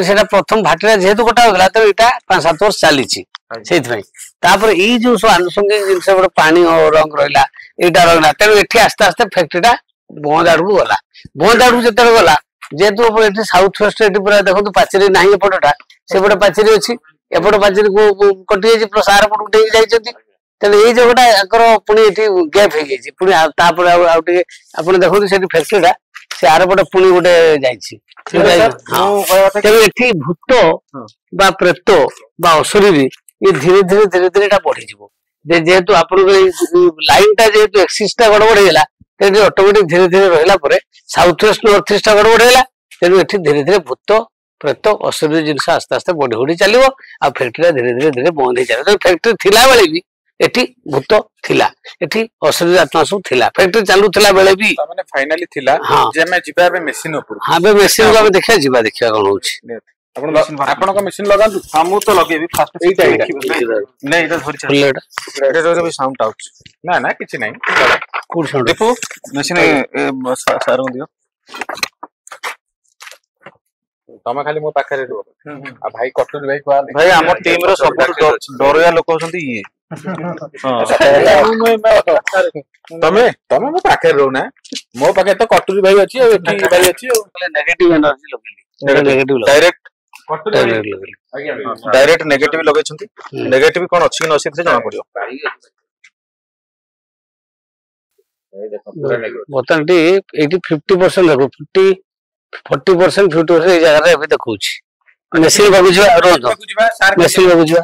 ସେଟା ପ୍ରଥମ ଭାଟିଟା ଯେହେତୁ କଟା ହଉଥିଲା ତେଣୁ ଇଟା 5-7 ବର୍ଷ ଚାଲିଛି ସେଇଥିପାଇଁ। ତାପରେ ଏଇ ଯୋଉ ସବୁ ଆନୁଷଙ୍ଗିକ ଜିନିଷ ଗୋଟେ ପାଣି ରଙ୍ଗ ରହିଲା ଏଇଟା ରହିଲା ତେଣୁ ଏଠି ଆସ୍ତେ ଆସ୍ତେ ଫ୍ୟାକ୍ଟ୍ରିଟା ବନ୍ଦ ଆଡକୁ ଗଲା ବନ୍ଦ ଆଡକୁ ଯେତେବେଳେ ଗଲା ଯେହେତୁ ଏଠି ସାଉଥ ୱେଷ୍ଟ ଏଠି ପୁରା ଦେଖନ୍ତୁ ପାଚେରୀ ନାହିଁ ଏପଟଟା ସେପଟେ ପାଚେରୀ ଅଛି ଏପଟ ପାଚେରୀ କଟି ଯାଇଛି ପ୍ଲସ୍ ଆର ପଟକୁ ଟେକି ଯାଇଛନ୍ତି ତେଣୁ ଏଇ ଯୋଉଟା ଆଙ୍କର ପୁଣି ଏଠି ଗ୍ୟାପ୍ ହେଇଯାଇଛି ପୁଣି ତାପରେ ଆଉ ଟିକେ ଆପଣ ଦେଖନ୍ତୁ ସେଠି ଫ୍ୟାକ୍ଟ୍ରିଟା ସେ ଆରପଟେ ପୁଣି ଗୋଟେ ଯାଇଛି ତେଣୁ ଏଠି ଭୂତ ବା ପ୍ରେତ ବା ଅଶରୀରୀ ଇଏ ଧୀରେ ଧୀରେ ଏଟା ବଢିଯିବ ଯେହେତୁ ଆପଣଙ୍କ ଏଇ ଲାଇନ ଟା ଯେହେତୁ ଏକ୍ସିସ୍ ଟା ଗଡବଡ ହେଇଗଲା ତେଣୁ ଅଟୋମେଟିକ ଧୀରେ ଧୀରେ ରହିଲା ପରେ ସାଉଥ ୱେଷ୍ଟ ନର୍ଥ ଇଷ୍ଟ ଟା ଗଡବଡ ହେଇଗଲା ତେଣୁ ଏଠି ଧୀରେ ଧୀରେ ଭୂତ ପ୍ରେତ ଅଶରୀରୀ ଜିନିଷ ଆସ୍ତେ ଆସ୍ତେ ବଢି ଚାଲିବ ଆଉ ଫ୍ୟାକ୍ଟ୍ରିଟା ଧୀରେ ଧୀରେ ବନ୍ଦ ହେଇ ଚାଲିବ। ଫ୍ୟାକ୍ଟ୍ରି ଥିଲା ବେଳେ ବି ଏଠି ଭୂତ ଥିଲା ଏଠି ଅଶରୀରୀ ଆତ୍ମା ସବୁ ଥିଲା ଫ୍ୟାକ୍ଟ୍ରି ଚାଲୁଥିଲା ବେଳେ ବି ଫାଇନାଲି ଥିଲା ଯେ ଆମେ ଯିବା ଏବେ ମେସିନ ଉପରକୁ ଏବେ ମେସିନକୁ ଆମେ ଦେଖିବା କଣ ହଉଛି ଆପଣଙ୍କ ମେସିନ ଲଗାନ୍ତୁ। ହଁ ମୁଁ ତ ଲଗେଇବି ଫାଷ୍ଟ ଏଇଟା ସାଉଣ୍ଡ ଆଉଛି ନା କିଛି ନାହିଁ କୋଉଠି ସାଉଣ୍ଡ ଦେଖୁ ମେସିନ ସାରଙ୍କୁ ଦିଅ ତମେ ଖାଲି ମୋ ପାଖରେ ରୁହ ଆଉ ଭାଇ କଟୁରୀ ଭାଇ ଆମ ଟିମ ର ସବୁଠୁ ଡରିଆ ଲୋକ ହଉଛନ୍ତି ଇଏ ତମେ ମୋ ପାଖରେ ରହୁନା ମୋ ପାଖରେ ତ କଟୁରୀ ଭାଇ ଅଛି ଆଉ ଏଠି ଭାଇ ଅଛି ଆଉ ନେଗେଟିଭ ଏନର୍ଜି ଲଗେଇଲି ଡାଇରେକ୍ଟ ନେଗେଟିଭ ଲଗେଇଛନ୍ତି ନେଗେଟିଭ କଣ ଅଛି କି ନ ଅଛି ସେଥିରେ ଜଣା ପଡିବ। ବର୍ତ୍ତମାନ ଏଇଠି 50% ଦେଖୁ 40% 50% এই জায়গাରେ ଏବେ ଦେଖଉଛି ମେସିନ ପାଖକୁ ଯିବା ମେସିନ ପାଖକୁ ଯିବା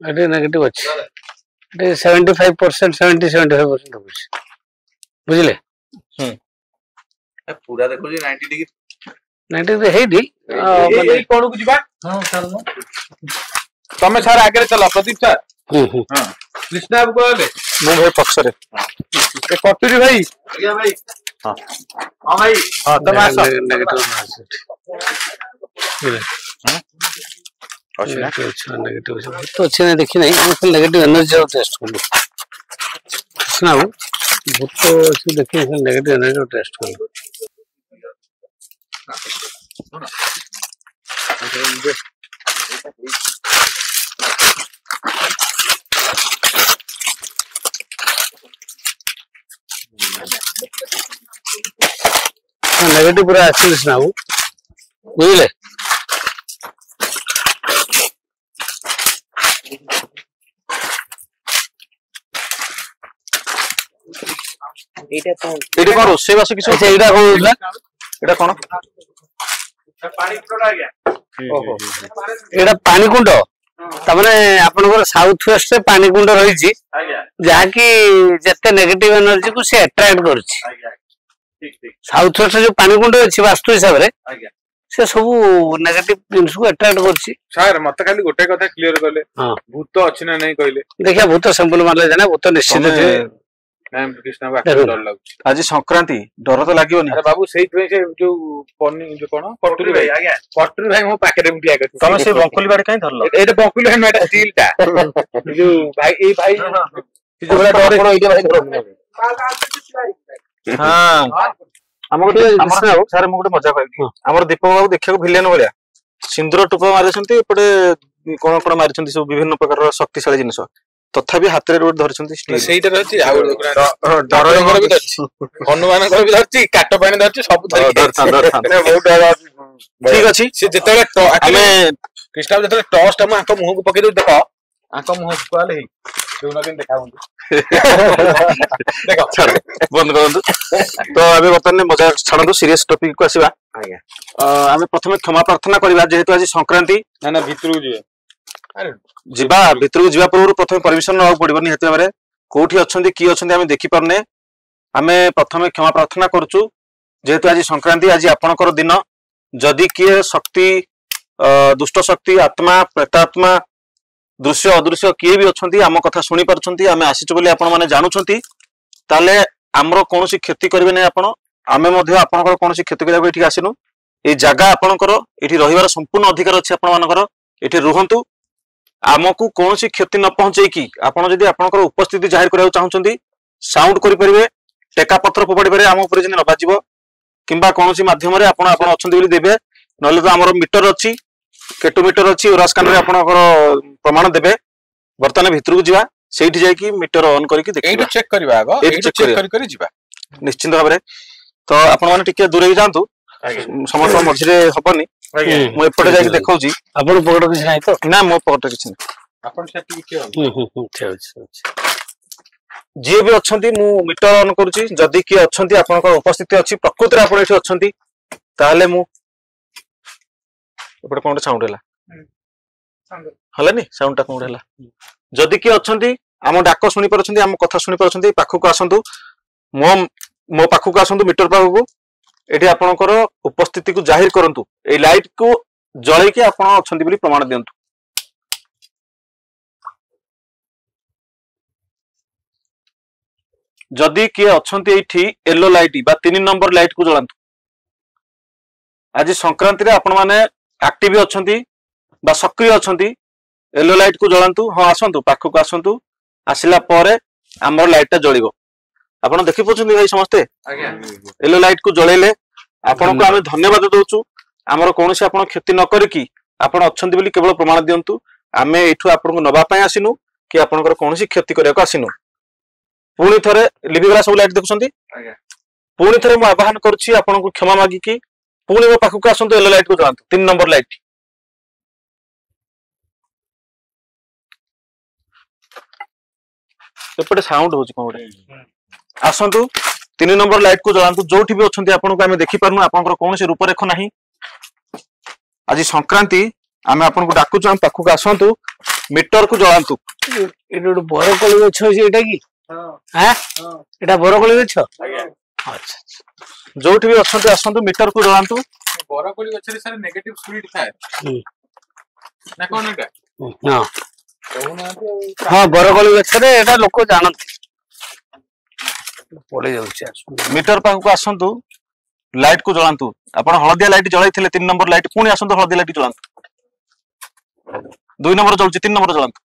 ଏଠି ନେଗେଟିଭ ଅଛି ଏଠି 75% 70-75% ଦେଖୁଛି ବୁଝିଲେ पूरा देखो जी 90 डिग्री 90 डिग्री ହେଇନି ଏଇ କୋଣକୁ ଯିବା ତମେ ସାର୍ ଆଗରେ ଚାଲ ପ୍ରଦୀପ ସାର୍ କୃଷ୍ଣ ବାବୁ କହିଲେ ମୁଁ ଭାଇ ପଛରେ ଏ କଟୁରୀ ଭାଇ ଆଜ୍ଞା ଭାଇ ହଁ ଭାଇ ହଁ ତମେ ଆସ ନେଗେଟିଭ ଅଛି ନା ନେଗେଟିଭ ତ ଅଛି ନା ଦେଖି ନାହିଁ ଆମେ ଖାଲି ନେଗେଟିଭ ଏନର୍ଜି ଆଉ ଟେଷ୍ଟ କଲୁ କୃଷ୍ଣ ବାବୁ ଭୂତ ଅଛି ଦେଖି ଖାଲି ନେଗେଟିଭ ଏନର୍ଜି ଟେଷ୍ଟ କଲୁ नेगेटिव पूरा आसी कृष्ण बाबू बुझे ଏଇଟା କଣ ରୋଷେଇବାସ କିଛି ଏଇଟା କଣ ହଉଥିଲା ଏଇଟା କଣ ଏଇଟା ପାଣି କୁଣ୍ଡ ତାମାନେ ଆପଣଙ୍କର ସାଉଥ ୱେଷ୍ଟ ରେ ପାଣି କୁଣ୍ଡ ରହିଛି ଯାହାକି ଯେତେ ନେଗେଟିଭ ଏନର୍ଜି କୁ ସେ ଆଟ୍ରାକ୍ଟ କରୁଛି ସାଉଥ ୱେଷ୍ଟ ରେ ଯୋଉ ପାଣି କୁଣ୍ଡ ଅଛି ବାସ୍ତୁ ହିସାବରେ ସେ ସବୁ ନେଗେଟିଭ ଜିନିଷକୁ ଆଟ୍ରାକ୍ଟ କରୁଛି ସାର୍ ମତେ ଖାଲି ଗୋଟେ କଥା କ୍ଲିୟର କଲେ ଭୂତ ଅଛି ନା ନାହିଁ କହିଲେ ଦେଖିବା ଭୂତ ସାମ୍ପଲ ମାରିଲେ ଜାଣା ଭୂତ ନିଶ୍ଚିତ ଥିବେ ଆଜି ସଂକ୍ରାନ୍ତି ଡର ତ ଲାଗିବନି ବାବୁ ସେଇଥିପାଇଁ ସେ ଯୋଉ କଣ କଟୁରୀ ଭାଇ ଆଜ୍ଞା କଟୁରୀ ଭାଇ ମୋ ପାଖରେ ଠିଆ କରିଛି ତମେ ସେ ବଙ୍କୁଲି ବାଡି କାଇଁ ଧରଲ ଏଇଟା ବଙ୍କୁଲି ଭାଇ ଏଟା ଷ୍ଟିଲ ଟା ଯୋଉ ଭାଇ ଏଇ ଭାଇ ସାର୍ ମୁଁ ଗୋଟେ ମଜା କହିବି ଆମର ଦୀପକ ବାବୁ ଦେଖିବାକୁ ଭିଲେନ ଭଳିଆ ସିନ୍ଦୁର ଟୁପ ମାରିଛନ୍ତି ଏପଟେ କଣ କଣ ମାରିଛନ୍ତି ସବୁ ବିଭିନ୍ନ ପ୍ରକାର ଶକ୍ତିଶାଳୀ ଜିନିଷ ତଥାପି ହାତରେ ରୋଡ ଧରିଛନ୍ତି ସେଇଟା ଧରିଛି ଆଉ ଡରଙ୍କର ବି ଧରିଛି ହନୁମାନଙ୍କର ବି ଧରିଛି କାଟ ପାଣି ଧରିଛି ସବୁ ଠିକ ଅଛି ସେ ଯେତେବେଳେ ଆମେ କୃଷ୍ଣ ଯେତେବେଳେ ଟସ୍ ଟା ମୁଁ ଆଙ୍କ ମୁହଁକୁ ପକେଇ ଦଉଛି ଦେଖ ଆଙ୍କ ମୁହଁକୁ କହିଲେ ହେଇ ଦେଖା ହୁଅନ୍ତୁ ବନ୍ଦ କରନ୍ତୁ ତ ଆମେ ବର୍ତ୍ତମାନ ମଜା ଛାଡ଼ନ୍ତୁ ସିରିୟସ ଟପିକ କୁ ଆସିବା ଆମେ ପ୍ରଥମେ କ୍ଷମା ପ୍ରାର୍ଥନା କରିବା ଯେହେତୁ ଆଜି ସଂକ୍ରାନ୍ତି ନା ଭିତରକୁ ଯିବା ଭିତରକୁ ଯିବା ପୂର୍ବରୁ ପ୍ରଥମେ ପରମିଶନ ନେବାକୁ ପଡିବ ନିହାତି ଭାବରେ କୋଉଠି ଅଛନ୍ତି କିଏ ଅଛନ୍ତି ଆମେ ଦେଖିପାରୁନେ ଆମେ ପ୍ରଥମେ କ୍ଷମା ପ୍ରାର୍ଥନା କରୁଛୁ ଯେହେତୁ ଆଜି ସଂକ୍ରାନ୍ତି ଆଜି ଆପଣଙ୍କର ଦିନ ଯଦି କିଏ ଶକ୍ତି ଦୁଷ୍ଟ ଶକ୍ତି ଆତ୍ମା ପ୍ରେତାତ୍ମା ଦୃଶ୍ୟ ଅଦୃଶ୍ୟ କିଏ ବି ଅଛନ୍ତି ଆମ କଥା ଶୁଣି ପାରୁଛନ୍ତି ଆମେ ଆସିଛୁ ବୋଲି ଆପଣ ମାନେ ଜାଣୁଛନ୍ତି ତାହେଲେ ଆମର କୌଣସି କ୍ଷତି କରିବେ ନାହିଁ ଆପଣ ଆମେ ମଧ୍ୟ ଆପଣଙ୍କର କୌଣସି କ୍ଷତି କରିବାକୁ ଏଠିକି ଆସିନୁ ଏଇ ଜାଗା ଆପଣଙ୍କର ଏଠି ରହିବାର ସମ୍ପୂର୍ଣ୍ଣ ଅଧିକାର ଅଛି ଆପଣ ମାନଙ୍କର ଏଠି ରୁହନ୍ତୁ ଆମକୁ କୌଣସି କ୍ଷତି ନ ପହଞ୍ଚେଇକି ଆପଣ ଯଦି ଆପଣଙ୍କର ଉପସ୍ଥିତି ଜାହିର କରିବାକୁ ଚାହୁଁଛନ୍ତି ସାଉଣ୍ଡ କରିପାରିବେ ଟେକା ପତ୍ର ଫୋପାଡ଼ି ପାରିବେ ଆମ ଉପରେ ଯେମିତି ନ ବାଜିବ କିମ୍ବା କୌଣସି ମାଧ୍ୟମରେ ଆପଣ ଅଛନ୍ତି ବୋଲି ଦେବେ ନହେଲେ ତ ଆମର ମିଟର ଅଛି କେଟୁ ମିଟର ଅଛି ଓରାସ୍କାନରେ ଆପଣଙ୍କର ପ୍ରମାଣ ଦେବେ ବର୍ତ୍ତମାନ ଭିତରକୁ ଯିବା ସେଇଠି ଯାଇକି ମିଟର ଅନ୍ କରିକି ଦେଖିବା ଚେକ୍ କରିବା ଆଗ ଚେକ୍ କରି ଯିବା ନିଶ୍ଚିନ୍ତ ଭାବରେ ତ ଆପଣ ମାନେ ଟିକେ ଦୂରେଇ ଯାଆନ୍ତୁ ସମସ୍ତଙ୍କ ମଝିରେ ହବନି ମୁଁ ଏପଟେ ଯାଇକି ଦେଖଉଛି ଆପଣ ପକେଟ କିଛି ନାହିଁ ତ ନା ମୋ ପକେଟରେ କିଛି ନାହିଁ ଆପଣ ସେଠି ଯିଏ ବି ଅଛନ୍ତି ମୁଁ ମିଟର ଅନ୍ କରୁଛି ଯଦି କିଏ ଅଛନ୍ତି ଆପଣଙ୍କର ଉପସ୍ଥିତି ଅଛି ପ୍ରକୃତରେ ଆପଣ ଏଠି ଅଛନ୍ତି ତାହେଲେ ମୁଁ ଏପଟେ କଣ ଗୋଟେ ସାଉଣ୍ଡ ହେଲା ହେଲାନି ସାଉଣ୍ଡଟା କଣ ହେଲା ଯଦି କିଏ ଅଛନ୍ତି ଆମ ଡାକ ଶୁଣି ପାରୁଛନ୍ତି ଆମ କଥା ଶୁଣି ପାରୁଛନ୍ତି ପାଖକୁ ଆସନ୍ତୁ ମୋ ପାଖକୁ ଆସନ୍ତୁ ମିଟର ପାଖକୁ ଏଠି ଆପଣଙ୍କର ଉପସ୍ଥିତିକୁ ଜାହିର କରନ୍ତୁ ଏଇ ଲାଇଟ କୁ ଜଳେଇକି ଆପଣ ଅଛନ୍ତି ବୋଲି ପ୍ରମାଣ ଦିଅନ୍ତୁ ଯଦି କିଏ ଅଛନ୍ତି ଏଇଠି ୟେଲୋ ଲାଇଟ ବା 3 ନମ୍ବର ଲାଇଟ କୁ ଜଳାନ୍ତୁ ଆଜି ସଂକ୍ରାନ୍ତିରେ ଆପଣ ମାନେ ଆକ୍ଟିଭ ଅଛନ୍ତି ବା ସକ୍ରିୟ ଅଛନ୍ତି ୟେଲୋ ଲାଇଟ କୁ ଜଳାନ୍ତୁ ହଁ ଆସନ୍ତୁ ପାଖକୁ ଆସନ୍ତୁ ଆସିଲା ପରେ ଆମର ଲାଇଟ ଟା ଜଳିବ ଆପଣ ଦେଖି ପାରୁଛନ୍ତି ଭାଇ ସମସ୍ତେ ୟେଲୋ ଲାଇଟ କୁ ଜଳେଇଲେ ଆପଣଙ୍କୁ ଆମେ ଧନ୍ୟବାଦ ଦଉଛୁ ଆମର କୌଣସି ଆପଣ କ୍ଷତି ନ କରିକି ଆପଣ ଅଛନ୍ତି ବୋଲି କେବଳ ପ୍ରମାଣ ଦିଅନ୍ତୁ ଆମେ ଏଇଠୁ ଆପଣଙ୍କୁ ନବା ପାଇଁ ଆସିନୁ କି ଆପଣଙ୍କର କୌଣସି କ୍ଷତି କରିବାକୁ ଆସିନୁ ପୁଣି ଥରେ ଲିଭିଗଲା ସବୁ ଲାଇଟ ଦେଖୁଛନ୍ତି ପୁଣି ଥରେ ମୁଁ ଆହ୍ୱାନ କରୁଛି ଆପଣଙ୍କୁ କ୍ଷମା ମାଗିକି ପୁଣି ମୋ ପାଖକୁ ଆସନ୍ତୁ ୟେଲୋ ଲାଇଟ କୁ ଜଳାନ୍ତୁ 3 ନମ୍ବର ଲାଇଟ एपटे साउंड होची कोन गोटे आसंतु 3 नंबर लाइट को जलांतु जोठी भी अछंती आपन को हमें देखि परनु आपन कोन से रूपरेख नाही आज संक्रांति आमे आपन को डाकु हम पाखु को आसंतु मीटर को जलांतु एटा बरकोली गछ अछि एटा की हां एटा बरकोली गछ अच्छा जोठी भी अछंती आसंतु मीटर को जलांतु बरकोली गछ रे सर नेगेटिव स्पिरिट थाए ना कोन एटा हां हां बरकोली गछ रे एटा लोक जानत पड़े जाउछ मीटर पाखु को आसंतु लाइट को जलांतु आपण हळदिया लाइट जळाई थिले 3 नंबर लाइट पुणी आसंतु हळदिया लाइट जलांतु 2 नंबर जळुची 3 नंबर जलांतु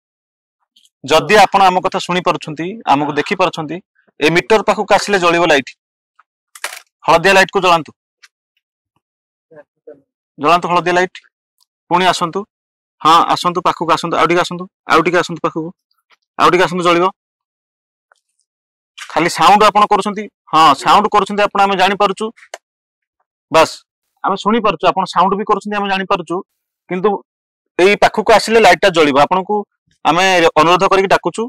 जदी आपण आम कथा सुनी परछंती हमको देखि परछंती ए मीटर पाखु को आसिले जळिबो लाइट हळदिया लाइट को जलांतु हळदिया लाइट पुणी आसंतु हां आसंतु पाखु को आसंतु आउटी आसंतु पाखु को आउटी आसंतु जळिबो खाली साउंड आपण करछंती हां साउंड करछंती आपण हम जानि परछु बस हम सुनी परछु आपण साउंड भी करछंती हम जानि परछु किंतु एई पाखु को आसिले लाइटटा जळिबो आपण को हमें अनुरोध करिक डाकुछु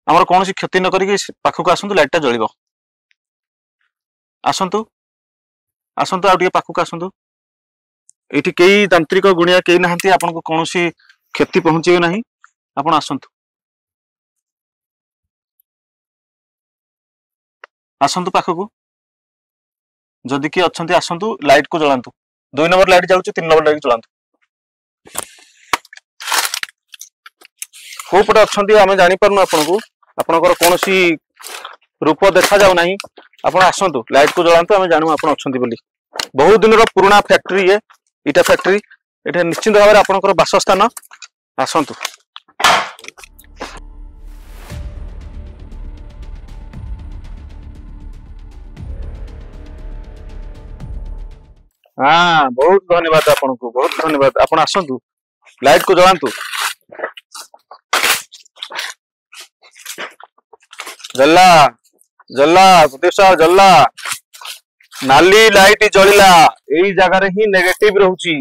हमर कोनोसी क्षति न करिक पाखु को आसंतु लाइटटा जळिबो आसंतु आसंतु आउटी पाखु को आसंतु एठी केई तांत्रिक गुणिया केई नाहंती आपण को कोनोसी क्षति पहुंचेयो नाही आपण आसंतु आसंतु पाखु जदि कि अच्छंती आसंतु लाइट को जलांतु 2 नंबर लाइट जाउची 3 नंबर लाइट जलांतु को पटे अच्छंती हमें जानि परनु आपन को आपनकर कोनोसी रूप देखा जाउ नाही आपण आसंतु लाइट को जलांतु हमें जानू आपण अच्छंती बोली बहुत दिन रो पुराना फैक्ट्री है इटा फैक्ट्री एटा निश्चित भाव आपनकर बासस्थान आसंतु हाँ बहुत धन्यवाद आपन को बहुत धन्यवाद आपण आसंतु लाइट को जलांतु जल्ला जल्ला सुदेश जल्ला नाली लाइट जलिला एई जगह रे ही नेगेटिव रहउची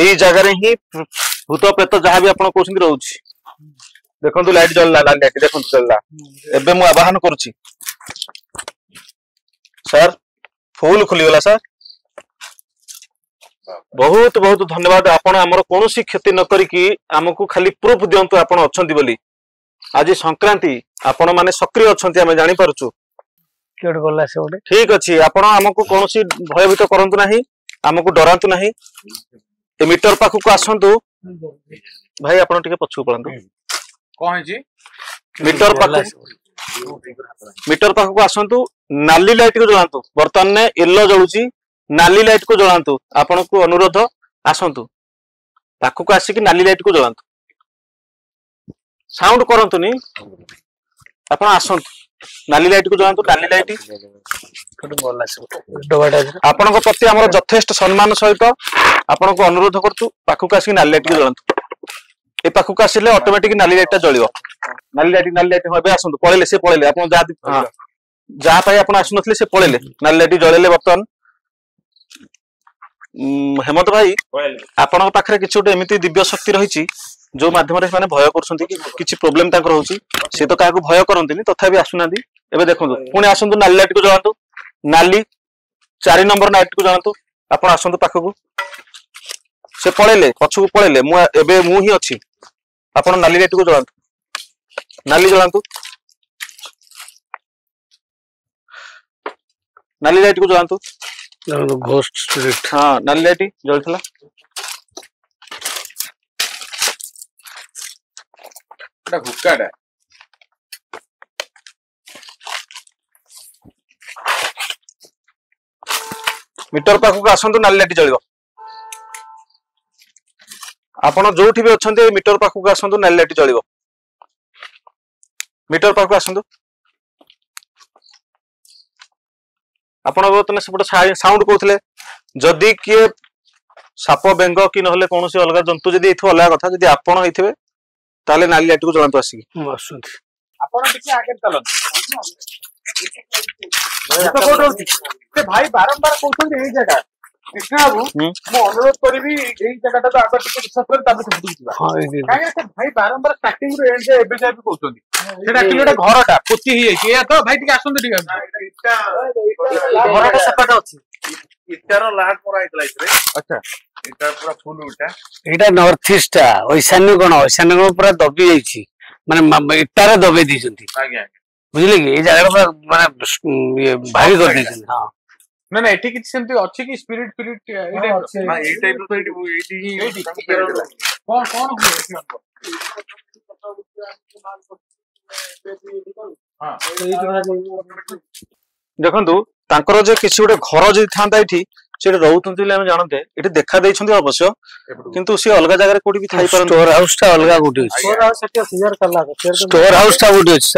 एई जगह रे ही भूत प्रेत जहां भी आपण कोसिंग रहउची देखंतु लाइट जलला लाल लाइट देखंतु जलला एबे मु आवाहन करूची सर फुल खुली गला सर बहुत बहुत धन्यवाद आपण हमर कोनोसी क्षति न करिकी हमकु खाली प्रूफ दियंतु आपण अछंती बोली आज संक्रांति आपण माने सक्रिय अछंती हम जानि परछु केड गला से ओडे ठीक अछि आपण हमकु कोनोसी भयभीत करंतु नाही हमकु डरांतु नाही ए मीटर पाखु को आसंतु भाई आपण टिके पछु पळंतु कोन जी मीटर पाखु को आसंतु नाली लाइट को जलांतु वर्तमान ने येलो जळुची नाली लाइट को जलांतु आपण को अनुरोध आसंतु पाखु को आसी कि नाली लाइट को जलांतु साउंड करंतुनी आपण आसंतु नाली लाइट को जलांतु नाली लाइट आपण को प्रति हमर यथेष्ट सम्मान सहित आपण को अनुरोध करतु पाखु को आसी नाली लाइट को जलांतु ए पाखु को आसीले ऑटोमेटिक नाली लाइटटा जळिबो नाली लाइट होबे आसंतु पळेले से पळेले आपण जा पाई आपण आसुनथले से पळेले नाली लाइट जळेले वर्तमान हेमंत भाई आपण पाखरे किछु एमिति दिव्य शक्ति रहिछि जो माध्यम रे माने भय करछंती कि किछि प्रॉब्लम ताकर होछि से तो काको भय करंतिनी तथापि आसुनादी एबे देखंतु पुणी आसंतु नाली लाइट को जळांतु नाली 4 नंबर लाइट को जळांतु आपण आसंतु पाखकु से पळेले पछु पळेले मु एबे मु ही अछि आपण नाली लाइट को जळांतु नाली जळांतु नाली लाइट को जळांतु घोस्ट स्पिरिट हां नाली लाइट जळथला एटा हुक्काडा मीटर पाखु को आसंतु नाली लाइट जळिबो आपण जोठी भी अछंती मीटर पाखु को आसंतु नाली लाइट जळिबो मीटर पाखु आसंतु आपण बतने सेपट साउंड कहते जदि किए साप बेंग कि नहले कोनोसी अलग जंतु जदि एथु अलग कथा जदि आपण हेथिबे ताले नाली लाइट को जळांतु आसी आपण टिके आगे चलन से भाई बारंबार कहउछन एई जगह कृष्ण बाबू मो अनुरोध करबी एई जगहटा तो आगे टिके विश्वास कर ताबे से बुझिबा हां एई काहे से भाई बारंबार स्टार्टिंग रो एंड जे एबे जाय भी कहउछन ସେଟା ଆକ୍ଚୁଆଲି ଗୋଟେ ଘରଟା ପୋତି ହେଇଯାଇଛି ଏଇଆ ତ ଭାଇ ଟିକେ ଆସନ୍ତୁ ଟିକେ ଘରଟା ସେପଟେ ଅଛି ଇଟାର ଲାଟ ପରା ହେଇଥିଲା ଏଥିରେ। ଆଚ୍ଛା ଇଟା ପୁରା ଫୁଲ ଇଟା। ଏଇଟା ନର୍ଥ ଇଷ୍ଟ ଟା ଐଶାନ୍ୟ କୋଣ ପୁରା ଦବି ଯାଇଛି ମାନେ ଇଟାରେ ଦବେଇ ଦେଇଛନ୍ତି ଆଜ୍ଞା ବୁଝିଲେ କି ଏଇ ଜାଗାଟା ପୁରା ମାନେ ଭାରି କରିଦେଇଛନ୍ତି। ହଁ ନା ନା ଏଠି କିଛି ସେମିତି ଅଛି କି ସ୍ପିରିଟ ଫିରିଟ ଏଇ ଟାଇପ ର ତ ଏଇଠି କଣ କଣ ହୁଏ ଏଠି? ଦେଖନ୍ତୁ ତାଙ୍କର ଯେ କିଛି ଗୋଟେ ଘର ଯଦି ଥାନ୍ତା ଏଠି ସେଠି ରହୁଛନ୍ତି ବୋଲି ଆମେ ଜାଣନ୍ତେ। ଏଠି ଦେଖା ଦେଇଛନ୍ତି ଅବଶ୍ୟ କିନ୍ତୁ ସେ ଅଲଗା ଜାଗାରେ କୋଉଠି ବି ଥାଇପାରନ୍ତି। ଷ୍ଟୋର ହାଉସ ଟା ଅଲଗା କୋଉଠି ଅଛି ଷ୍ଟୋର ହାଉସ ଟା କୋଉଠି ଅଛି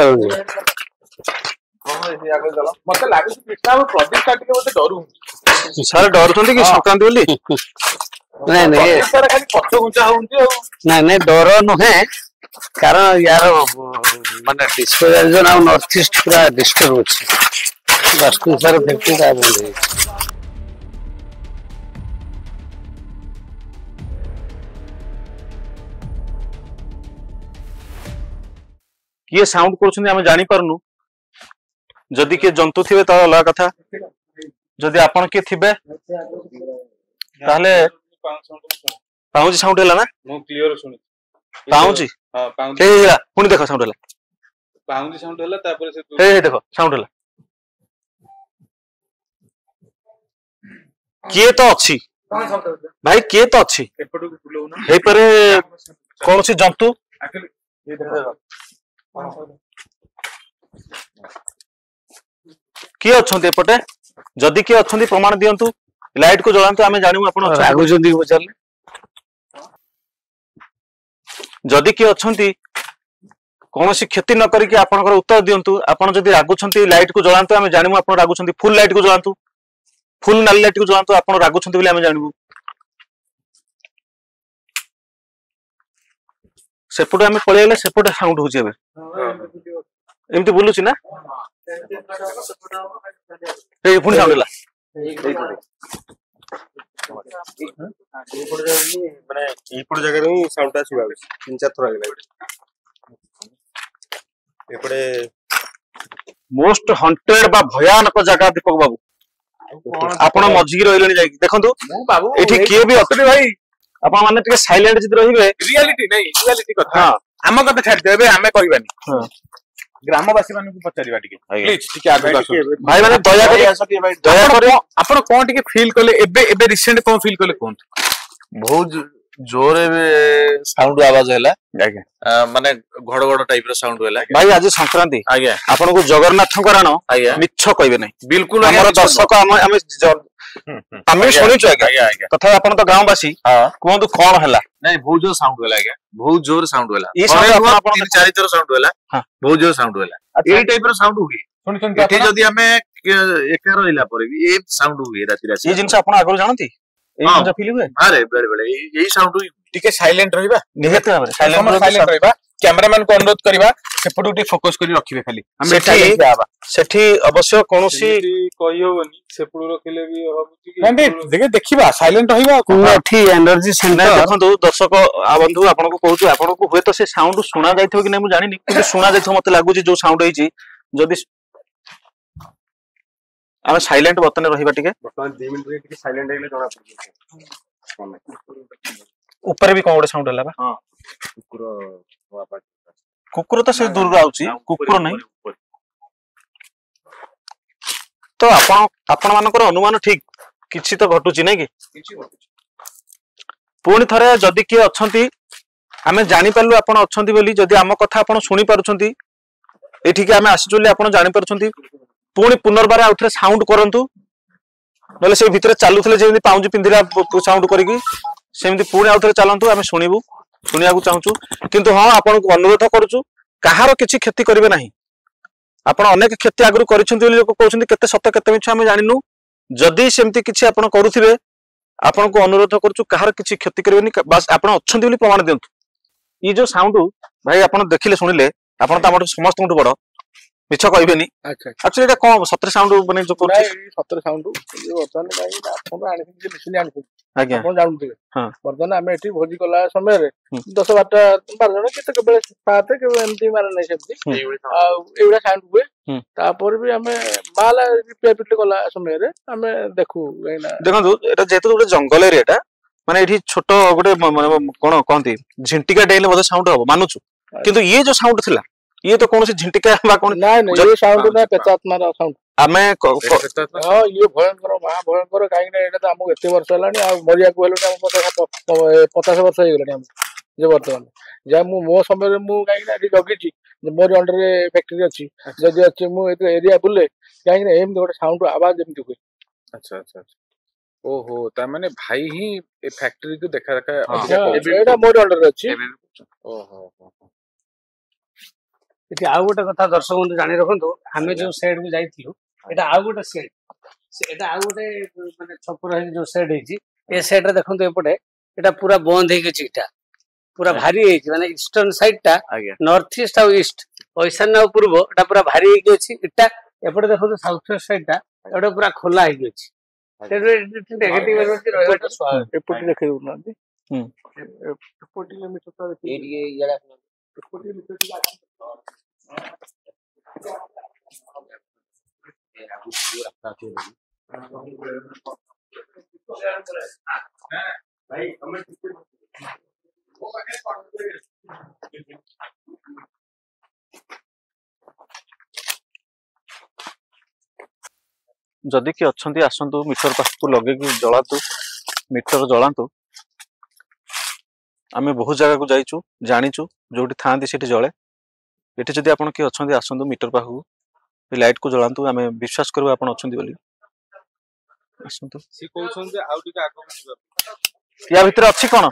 ମତେ ଲାଗୁଛି କୃଷ୍ଣା ବାବୁ ପ୍ରଦୀପ ଟା ଟିକେ ମତେ ଡରୁ ସାର୍ ଡରୁଛନ୍ତି କି ସଂକ୍ରାନ୍ତି ବୋଲି? ନାଇଁ ନାଇଁ ଖାଲି ପଛ ଘୁଞ୍ଚା ହଉଛି ଆଉ ନାଇଁ ଡର ନୁହେଁ କାରଣ ୟାର ମାନେ ଡିସ୍ପୋଜାଲ ଆଉ ନର୍ଥ ଇଷ୍ଟ ପୁରା ଡିଷ୍ଟର୍ବ ଅଛି ବାସ୍ତୁସାର ଫ୍ୟାକ୍ଟ୍ରି ଟା ବନ୍ଦ ହେଇଯାଇଛି। କିଏ ସାଉଣ୍ଡ କରୁଛନ୍ତି ଆମେ ଜାଣିପାରୁନୁ। ଯଦି କିଏ ଜନ୍ତୁ ଥିବେ ତ ଅଲଗା କଥା, ଯଦି ଆପଣ କିଏ ଥିବେ ତାହେଲେ ପାଉଁଜି ସାଉଣ୍ଡ ହେଲା ନା? ମୁଁ କ୍ଲିୟର ଶୁଣିଛି ପାଉଁଜି ହେଲା ପୁଣି ଦେଖ ସାଉଣ୍ଡ ହେଲା। ପାଉଁଜି ସାଉଣ୍ଡ ହେଲା ତାପରେ ସେ ଦେଖ ସାଉଣ୍ଡ ହେଲା। କିଏ ତ ଅଛି ଭାଇ, କିଏ ତ ଅଛି ଏପଟକୁ ବୁଲଉନା ହେଇପାରେ କୌଣସି ଜନ୍ତୁ। କିଏ ଅଛନ୍ତି ଏପଟେ? ଯଦି କିଏ ଅଛନ୍ତି ପ୍ରମାଣ ଦିଅନ୍ତୁ, ଲାଇଟ କୁ ଜଳାନ୍ତୁ, ଆମେ ଜାଣିବୁ ଆପଣ ରାଗୁଛନ୍ତି ପଚାରିଲେ। ଯଦି କିଏ ଅଛନ୍ତି କୌଣସି କ୍ଷତି ନ କରିକି ଆପଣଙ୍କର ଉତ୍ତର ଦିଅନ୍ତୁ। ଆପଣ ଯଦି ରାଗୁଛନ୍ତି ଲାଇଟ କୁ ଜଳାନ୍ତୁ, ଆମେ ଜାଣିବୁ ଆପଣ ରାଗୁଛନ୍ତି। ଫୁଲ ଲାଇଟ କୁ ଜଳାନ୍ତୁ, ଫୁଲ ନାଲି ଲାଇଟ କୁ ଜଳାନ୍ତୁ, ଆପଣ ରାଗୁଛନ୍ତି ବୋଲି ଆମେ ଜାଣିବୁ। ସେପଟେ ଆମେ ପଳେଇଲେ ସେପଟେ ସାଉଣ୍ଡ ହଉଛି ଏବେ ଏମିତି ବୁଲୁଛି ନା? ପୁଣି ସାଉଣ୍ଡ ହେଲା। ମାନେ ଏଇପଟ ଜାଗାରେ ହିଁ ସାଉଣ୍ଡ ଟା ଶୁଣା ଯାଉଛି 3-4 ଥର ହେଇଗଲା ଏପଟେ। ମୋଷ୍ଟ ହଣ୍ଟେଡ ବା ଭୟାନକ ଜାଗା ଦୀପକ ବାବୁ, ଆପଣ ମଝିକି ରହିଲେଣି ଯାଇକି ଦେଖନ୍ତୁ ଏଠି କିଏ ବି ଅଛନ୍ତି ଭାଇ। ଆପଣ ମାନେ ଟିକେ ସାଇଲେଣ୍ଟ ଯଦି ରହିବେ। ରିଆଲିଟି ନାଇଁ ରିଆଲିଟି କଥା ଆମ କଥା ଛାଡିଦିଅ, ଏବେ ଆମେ କହିବାନି, ଗ୍ରାମବାସୀ ମାନଙ୍କୁ ପଚାରିବା ଟିକେ ପ୍ଲିଜ ଟିକେ ଆଗକୁ ଆସନ୍ତୁ ଭାଇ ମାନେ ଦୟାକରି ଆପଣ କଣ ଟିକେ ଫିଲ୍ କଲେ ଏବେ ଏବେ ରିସେଣ୍ଟ କଣ ଫିଲ୍ କଲେ କୁହନ୍ତୁ। ବହୁତ ଜୋରେ ସାଉଣ୍ଡ ଆବାଜ ହେଲା ମାନେ ଘଡଘଡ ଟାଇପ ର ସାଉଣ୍ଡ ହେଲା। ଭାଇ ଆଜି ସଂକ୍ରାନ୍ତି, ଆଜ୍ଞା ଆପଣଙ୍କୁ ଜଗନ୍ନାଥଙ୍କ ରାଣ ମିଛ କହିବେ ନାହିଁ। ବିଲକୁଲ ଆମର ଦର୍ଶକ ଆମେ ଶୁଣିଛୁ ଆଜ୍ଞା, ତଥାପି ଆପଣ ତ ଗାଁବାସୀ କୁହନ୍ତୁ କଣ ହେଲା। ନାଇଁ ବହୁତ ଜୋର ସାଉଣ୍ଡ ହେଲା ଆଜ୍ଞା, ବହୁତ ଜୋର ସାଉଣ୍ଡ ହେଲା। 3-4 ଥର ସାଉଣ୍ଡ ହେଲା, ବହୁତ ଜୋର ସାଉଣ୍ଡ ହେଲା। ଏଇ ଟାଇପ ର ସାଉଣ୍ଡ ହୁଏ ଏଠି ଯଦି ଆମେ ଏକା ରହିଲା ପରେ ବି ଏ ସାଉଣ୍ଡ ହୁଏ ରାତିରେ। ଏଇ ଜିନିଷ ଆପଣ ଆଗରୁ ଜାଣନ୍ତି? ବେଳେ ବେଳେ ଏଇ ସାଉଣ୍ଡ ଟିକେ ସାଇଲେଣ୍ଟ ରହିବା, ନିହାତି ଭାବରେ ସାଇଲେଣ୍ଟ ରହିବା। କ୍ୟାମେରାମ୍ୟାନ କୁ ଅନୁରୋଧ କରିବା ସେପଟକୁ ଟିକେ ଫୋକସ କରି ରଖିବେ ଖାଲି। ସେଠି ଅବଶ୍ୟ କୌଣସି କହିହବନି, ସେପଟୁ ରଖିଲେ ବି ଦେଖିବା ସାଇଲେଣ୍ଟ ରହିବା। ଏଠି ଏନର୍ଜି ସେଣ୍ଟର ଦେଖନ୍ତୁ ଦର୍ଶକ ବନ୍ଧୁ, ଆପଣଙ୍କୁ କହୁଛୁ, ଆପଣଙ୍କୁ ହୁଏତ ସେ ସାଉଣ୍ଡ ଶୁଣା ଯାଇଥିବ କି ନାଇଁ ମୁଁ ଜାଣିନି, କିନ୍ତୁ ଶୁଣା ଯାଇଥିବ ମତେ ଲାଗୁଛି ଯୋଉ ସାଉଣ୍ଡ ହେଇଛି। ଯଦି ଆମେ ସାଇଲେଣ୍ଟ ବର୍ତ୍ତମାନ ରହିବା ଟିକେ, 2 ମିନିଟ ଟିକେ ସାଇଲେଣ୍ଟ ହେଇଗଲେ ଜଣା ପଡିବ। ଉପରେ ବି କଣ ଗୋଟେ ସାଉଣ୍ଡ ହେଲା ବା? କୁକୁର ତ ସେ ଦୂରରୁ ଆଉଛି, କୁକୁର ନାହିଁ ତ ଆପଣ ମାନଙ୍କର ଅନୁମାନ ଠିକ, କିଛି ତ ଘଟୁଛି ନାଇଁ କି? ପୁଣି ଥରେ ଯଦି କିଏ ଅଛନ୍ତି, ଆମେ ଜାଣିପାରିଲୁ ଆପଣ ଅଛନ୍ତି ବୋଲି, ଯଦି ଆମ କଥା ଆପଣ ଶୁଣି ପାରୁଛନ୍ତି, ଏଠିକି ଆମେ ଆସିଛୁ ବୋଲି ଆପଣ ଜାଣିପାରୁଛନ୍ତି, ପୁଣି ପୁନର୍ବାର ଆଉ ଥରେ ସାଉଣ୍ଡ କରନ୍ତୁ। ନହେଲେ ସେଇ ଭିତରେ ଚାଲୁଥିଲେ ଯେମିତି ପାଉଁଜି ପିନ୍ଧିଲା ସାଉଣ୍ଡ କରିକି, ସେମିତି ପୁଣି ଆଉ ଥରେ ଚାଲନ୍ତୁ, ଆମେ ଶୁଣିବୁ, ଶୁଣିବାକୁ ଚାହୁଁଛୁ। କିନ୍ତୁ ହଁ, ଆପଣଙ୍କୁ ଅନୁରୋଧ କରୁଛୁ, କାହାର କିଛି କ୍ଷତି କରିବେ ନାହିଁ। ଆପଣ ଅନେକ କ୍ଷତି ଆଗରୁ କରିଛନ୍ତି ବୋଲି ଲୋକ କହୁଛନ୍ତି, କେତେ ସତ କେତେ ମିଛ ଆମେ ଜାଣିନୁ। ଯଦି ସେମିତି କିଛି ଆପଣ କରୁଥିବେ, ଆପଣଙ୍କୁ ଅନୁରୋଧ କରୁଛୁ, କାହାର କିଛି କ୍ଷତି କରିବେନି, ବାସ୍ ଆପଣ ଅଛନ୍ତି ବୋଲି ପ୍ରମାଣ ଦିଅନ୍ତୁ। ଇଏ ଯୋଉ ସାଉଣ୍ଡ ଭାଇ ଆପଣ ଦେଖିଲେ ଶୁଣିଲେ, ଆପଣ ତ ଆମର ସମସ୍ତଙ୍କଠୁ ବଡ, ମିଛ କହିବେନି ଆଚ୍ଛା ଆକ୍ଚୁଆଲି ଏଟା କଣ ସତରେ ସାଉଣ୍ଡ ମାନେ ଯୋଉ କରୁଛି ସତରେ ସାଉଣ୍ଡ ବର୍ତ୍ତମାନ କାହିଁକି ଆପଣ ଆଣିଛନ୍ତି ମେସିନ୍ ଆଣିଛନ୍ତି ଆଜ୍ଞା ଆପଣ ଜାଣୁଥିବେ ହଁ। ବର୍ତ୍ତମାନ ଆମେ ଏଠି ଭୋଜି କଲା ସମୟରେ 10-12 ଜଣ କେତେ କେବେ 7 କେବେ ଏମିତି ମାନେ ନାହିଁ ସେମିତି ଆଉ ଏଇଭଳିଆ ସାଉଣ୍ଡ ହୁଏ ତାପରେ ବି ଆମେ ମାଲ ରିପେୟାର କଲା ସମୟରେ ଆମେ ଦେଖୁ ଦେଖନ୍ତୁ ଏଟା ଯେହେତୁ ଗୋଟେ ଜଙ୍ଗଲ ଏରିଆଟା ମାନେ ଏଠି ଛୋଟ ଗୋଟେ କଣ କହନ୍ତି ଝିଣ୍ଟିକା ଡେଇଲେ ବୋଧେ ସାଉଣ୍ଡ ହବ ମାନୁଛୁ କିନ୍ତୁ ଇଏ ଯୋଉ ସାଉଣ୍ଡ ଥିଲା ଇଏ ତ କୌଣସି ଝିଣ୍ଟିକା ବା କଣ ଇଏ ସାଉଣ୍ଡ ନା ପ୍ରେତାତ୍ମାର ସାଉଣ୍ଡ ଆମେ ଇଏ ଭୟଙ୍କର ମହା ଭୟଙ୍କର କାହିଁକି ନା ଏଇଟା ତ ଆମକୁ ଏତେ ବର୍ଷ ହେଲାଣି ଆଉ ମରିବାକୁ ହେଲାଣି ଆମ 50 ବର୍ଷ ହେଇଗଲାଣି ଆମକୁ ଯେ ବର୍ତ୍ତମାନ ଯାହା ମୁଁ ମୋ ସମୟରେ ମୁଁ କାହିଁକି ନା ଏଠି ଜଗିଛି ମୋର ଅଣ୍ଡରରେ ଫ୍ୟାକ୍ଟ୍ରି ଅଛି ଯଦି ଅଛି ମୁଁ ଏରିଆ ବୁଲେ କାହିଁକି ନା ଏମିତି ଗୋଟେ ସାଉଣ୍ଡ ଆବାଜ ଏମିତି ହୁଏ। ଆଚ୍ଛା ଆଚ୍ଛା ଆଚ୍ଛା ଓହୋ ତାମାନେ ଭାଇ ହିଁ ଏ ଫ୍ୟାକ୍ଟ୍ରି କୁ ଦେଖା ଏଇଟା ମୋର ଅଣ୍ଡରରେ ଅଛି। ଓହୋ ଏଠି ଆଉ ଗୋଟେ କଥା ଦର୍ଶକ ବନ୍ଧୁ ଜାଣି ରଖନ୍ତୁ ଆମେ ଯୋଉ ସେଡ୍ କୁ ଯାଇଥିଲୁ ଏଟା ଆଉ ଗୋଟେ ସେଡ୍ ଏଟା ଆଉ ଗୋଟେ ମାନେ ଛପର ହେଇକି ଯୋଉ ସେଡ୍ ହେଇଛି ଏ ସେଡ୍ ରେ ଦେଖନ୍ତୁ ଏପଟେ ଏଟା ପୁରା ବନ୍ଦ ହେଇକି ଅଛି ଇଟା ପୁରା ଭାରି ହେଇଛି ମାନେ ଇଷ୍ଟର୍ନ ସାଇଡ୍ ଟା ନର୍ଥ ଇଷ୍ଟ ଆଉ ଇଷ୍ଟ ଈଶାନ୍ୟ ଆଉ ପୂର୍ବ ଏଟା ପୁରା ଭାରି ହେଇକି ଅଛି ଇଟା ଏପଟେ ଦେଖନ୍ତୁ ସାଉଥ ୱେଷ୍ଟ ସାଇଡ୍ ଟା ଏଟା ପୁରା ଖୋଲା ହେଇକି ଅଛି ନେଗେଟିଭ ଏନର୍ଜି ରହିବାଟା ସ୍ୱାଭାବିକ ଏପଟେ ଦେଖେଇ ଦଉନାହାନ୍ତି जदि कि अच्छी आसतु मीटर पाखक लगे जलातु मीटर जलातु आम बहुत जगह को जाइचु जानीचु जो था जले ये जदि आप किए अच्छा आसतु मीटर पाखक लाइट को जलातु आम विश्वास करूँ आप या भितर अच्छी कौन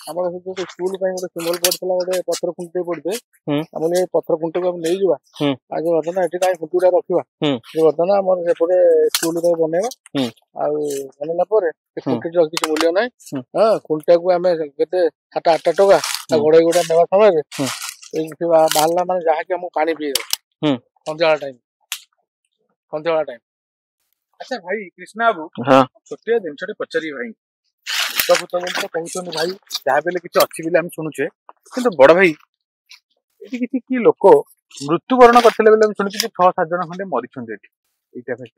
ଆମର ସ୍କୁଲ ପାଇଁ ଗୋଟେ ସିମ୍ବଲ ପଡିଥିଲା ଗୋଟେ ପଥର ଖୁଣ୍ଟି ପଡିଥାଏ ଆମର ଏ ପଥର ଖୁଣ୍ଟିକୁ ଆମେ ନେଇଯିବା ଆଉ ବର୍ତ୍ତମାନ ଏଠି କାହିଁ ଖୁଣ୍ଟିଟା ରଖିବା ବର୍ତ୍ତମାନ ଆମର ସେପଟେ ସ୍କୁଲ ବନେଇବା ଆଉ ବନେଇଲା ପରେ ସେ ଖୁଣ୍ଟିର କିଛି ମୂଲ୍ୟ ନାହିଁ ଖୁଣ୍ଟିଟାକୁ ଆମେ କେତେ 7-8 ଟଙ୍କା ଘୋଡେଇ ଗୋଡା ନେବା ସମୟରେ ବାହାରିଲା ମାନେ ଯାହାକି ଆମକୁ ପାଣି ପିଇବ ସନ୍ଧ୍ୟାବେଳ ଟାଇମ। ଆଚ୍ଛା ଭାଇ କୃଷ୍ଣା ବାବୁ ଛୋଟିଆ ଜିନିଷଟେ ପଚାରିବି ଭାଇ ଭୂତ କହୁଛନ୍ତି ଭାଇ ଯାହା ବି କିଛି ଅଛି ବୋଲି ଆମେ ଶୁଣୁଛେ କିନ୍ତୁ ବଡ ଭାଇ ଏଠି କିଛି କି ଲୋକ ମୃତ୍ୟୁବରଣ କରିଥିଲେ ବୋଲି ଆମେ ଶୁଣିଛୁ 6-7 ଜଣ ଖଣ୍ଡେ ମରିଛନ୍ତି ଏଠି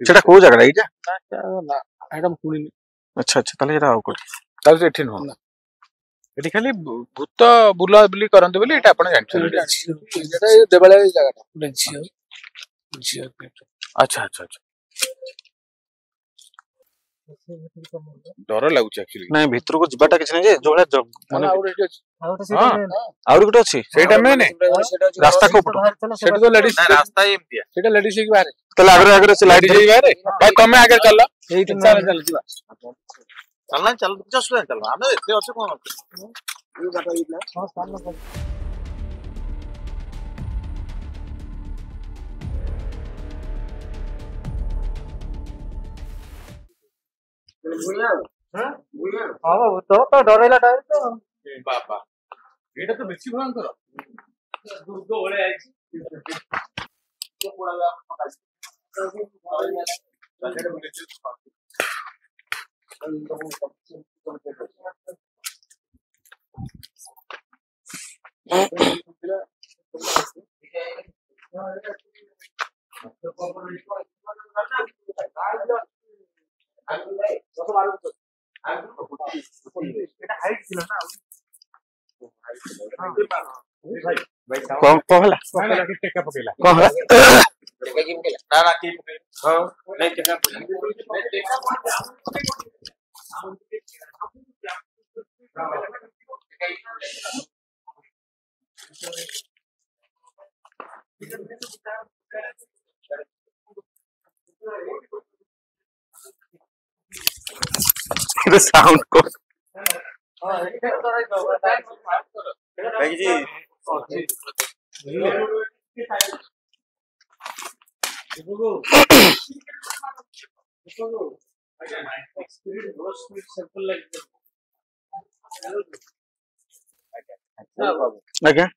ସେଟା କୋଉ ଜାଗା ଏଇଟା ଶୁଣିନି। ଆଚ୍ଛା ଆଚ୍ଛା ତାହେଲେ ଏଟା ଆଉ କୋଉଠି ତାହେଲେ ଏଠି ନୁହଁ ଏଠି ଖାଲି ଭୂତ ବୁଲାବୁଲି କରନ୍ତି ବୋଲି ଏଇଟା ଆପଣ ଜାଣିଛନ୍ତି ଦେବାଳିଆ ଜାଗାଟା ଝିଅ ଆଚ୍ଛା ଆଚ୍ଛା ଆଚ୍ଛା ଡର ଲାଗୁଛି ଆକ୍ଚୁଆଲି ନାଇଁ ଭିତରକୁ ଯିବାଟା କିଛି ନାହିଁ ଯେ ଯୋଉ ମାନେ ଆହୁରି ଗୋଟେ ଅଛି ସେଇଟା ମେନ୍ ରାସ୍ତା କୋପଟ ସେଠି ତ ଲେଡିଜ ରାସ୍ତା ଏମିତିଆ ସେଇଟା ଲେଡିଜ ହେଇକି ବାହାରେ ତାହେଲେ ଆଗରେ ଆଗରେ ସେ ଲାଇଟ୍ ଲେଡିଜ ବାହାରେ ଭାଇ ତମେ ଆଗରେ ଚାଲ ଏଇଠି ଚାଲ ଯିବା ଚାଲ କିଛି ଅସୁବିଧା ଚାଲ ଆମେ ଏତେ ଅଛୁ କଣ ତ ଡରେଇଲା ଟାଇମ ତ ବାବା ଏଇଟା ତ ବେଶୀ ଭୟଙ୍କର ଦୁର୍ଗ ଭଳିଆ ହେଇଛି କଣ ହେଲା ଟେକା ପକେଇଲା କଣ ହେଲା साउंड को भाई जी आज्ञा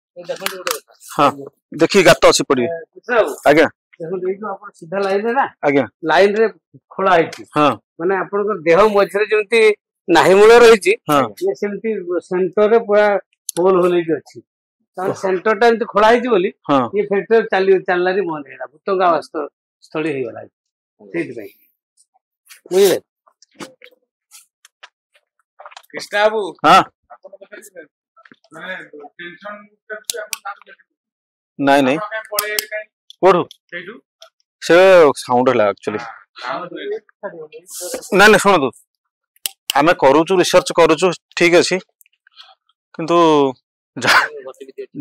हाँ देखिए गात अच्छी पड़ी आज्ञा सीधा लाइन ना आज्ञा लाइन रे खोला है हाँ माने आपन देह मझरे जेमती नाही मूल रही हाँ ये सेमती सेंटर रे पूरा होल होल ही अछि सेंटर टा एमती खोला है बोली हाँ ये फैक्टर चलला रे बंद हेला भूतंगा वास्तव स्थली हे गला ठीक भाई बुझले कृष्णा बाबू हाँ नहीं नहीं पढ़ू से साउंड है एक्चुअली ना ना शुणु आम करूचु रिसर्च करूचु ठीक अच्छे किंतु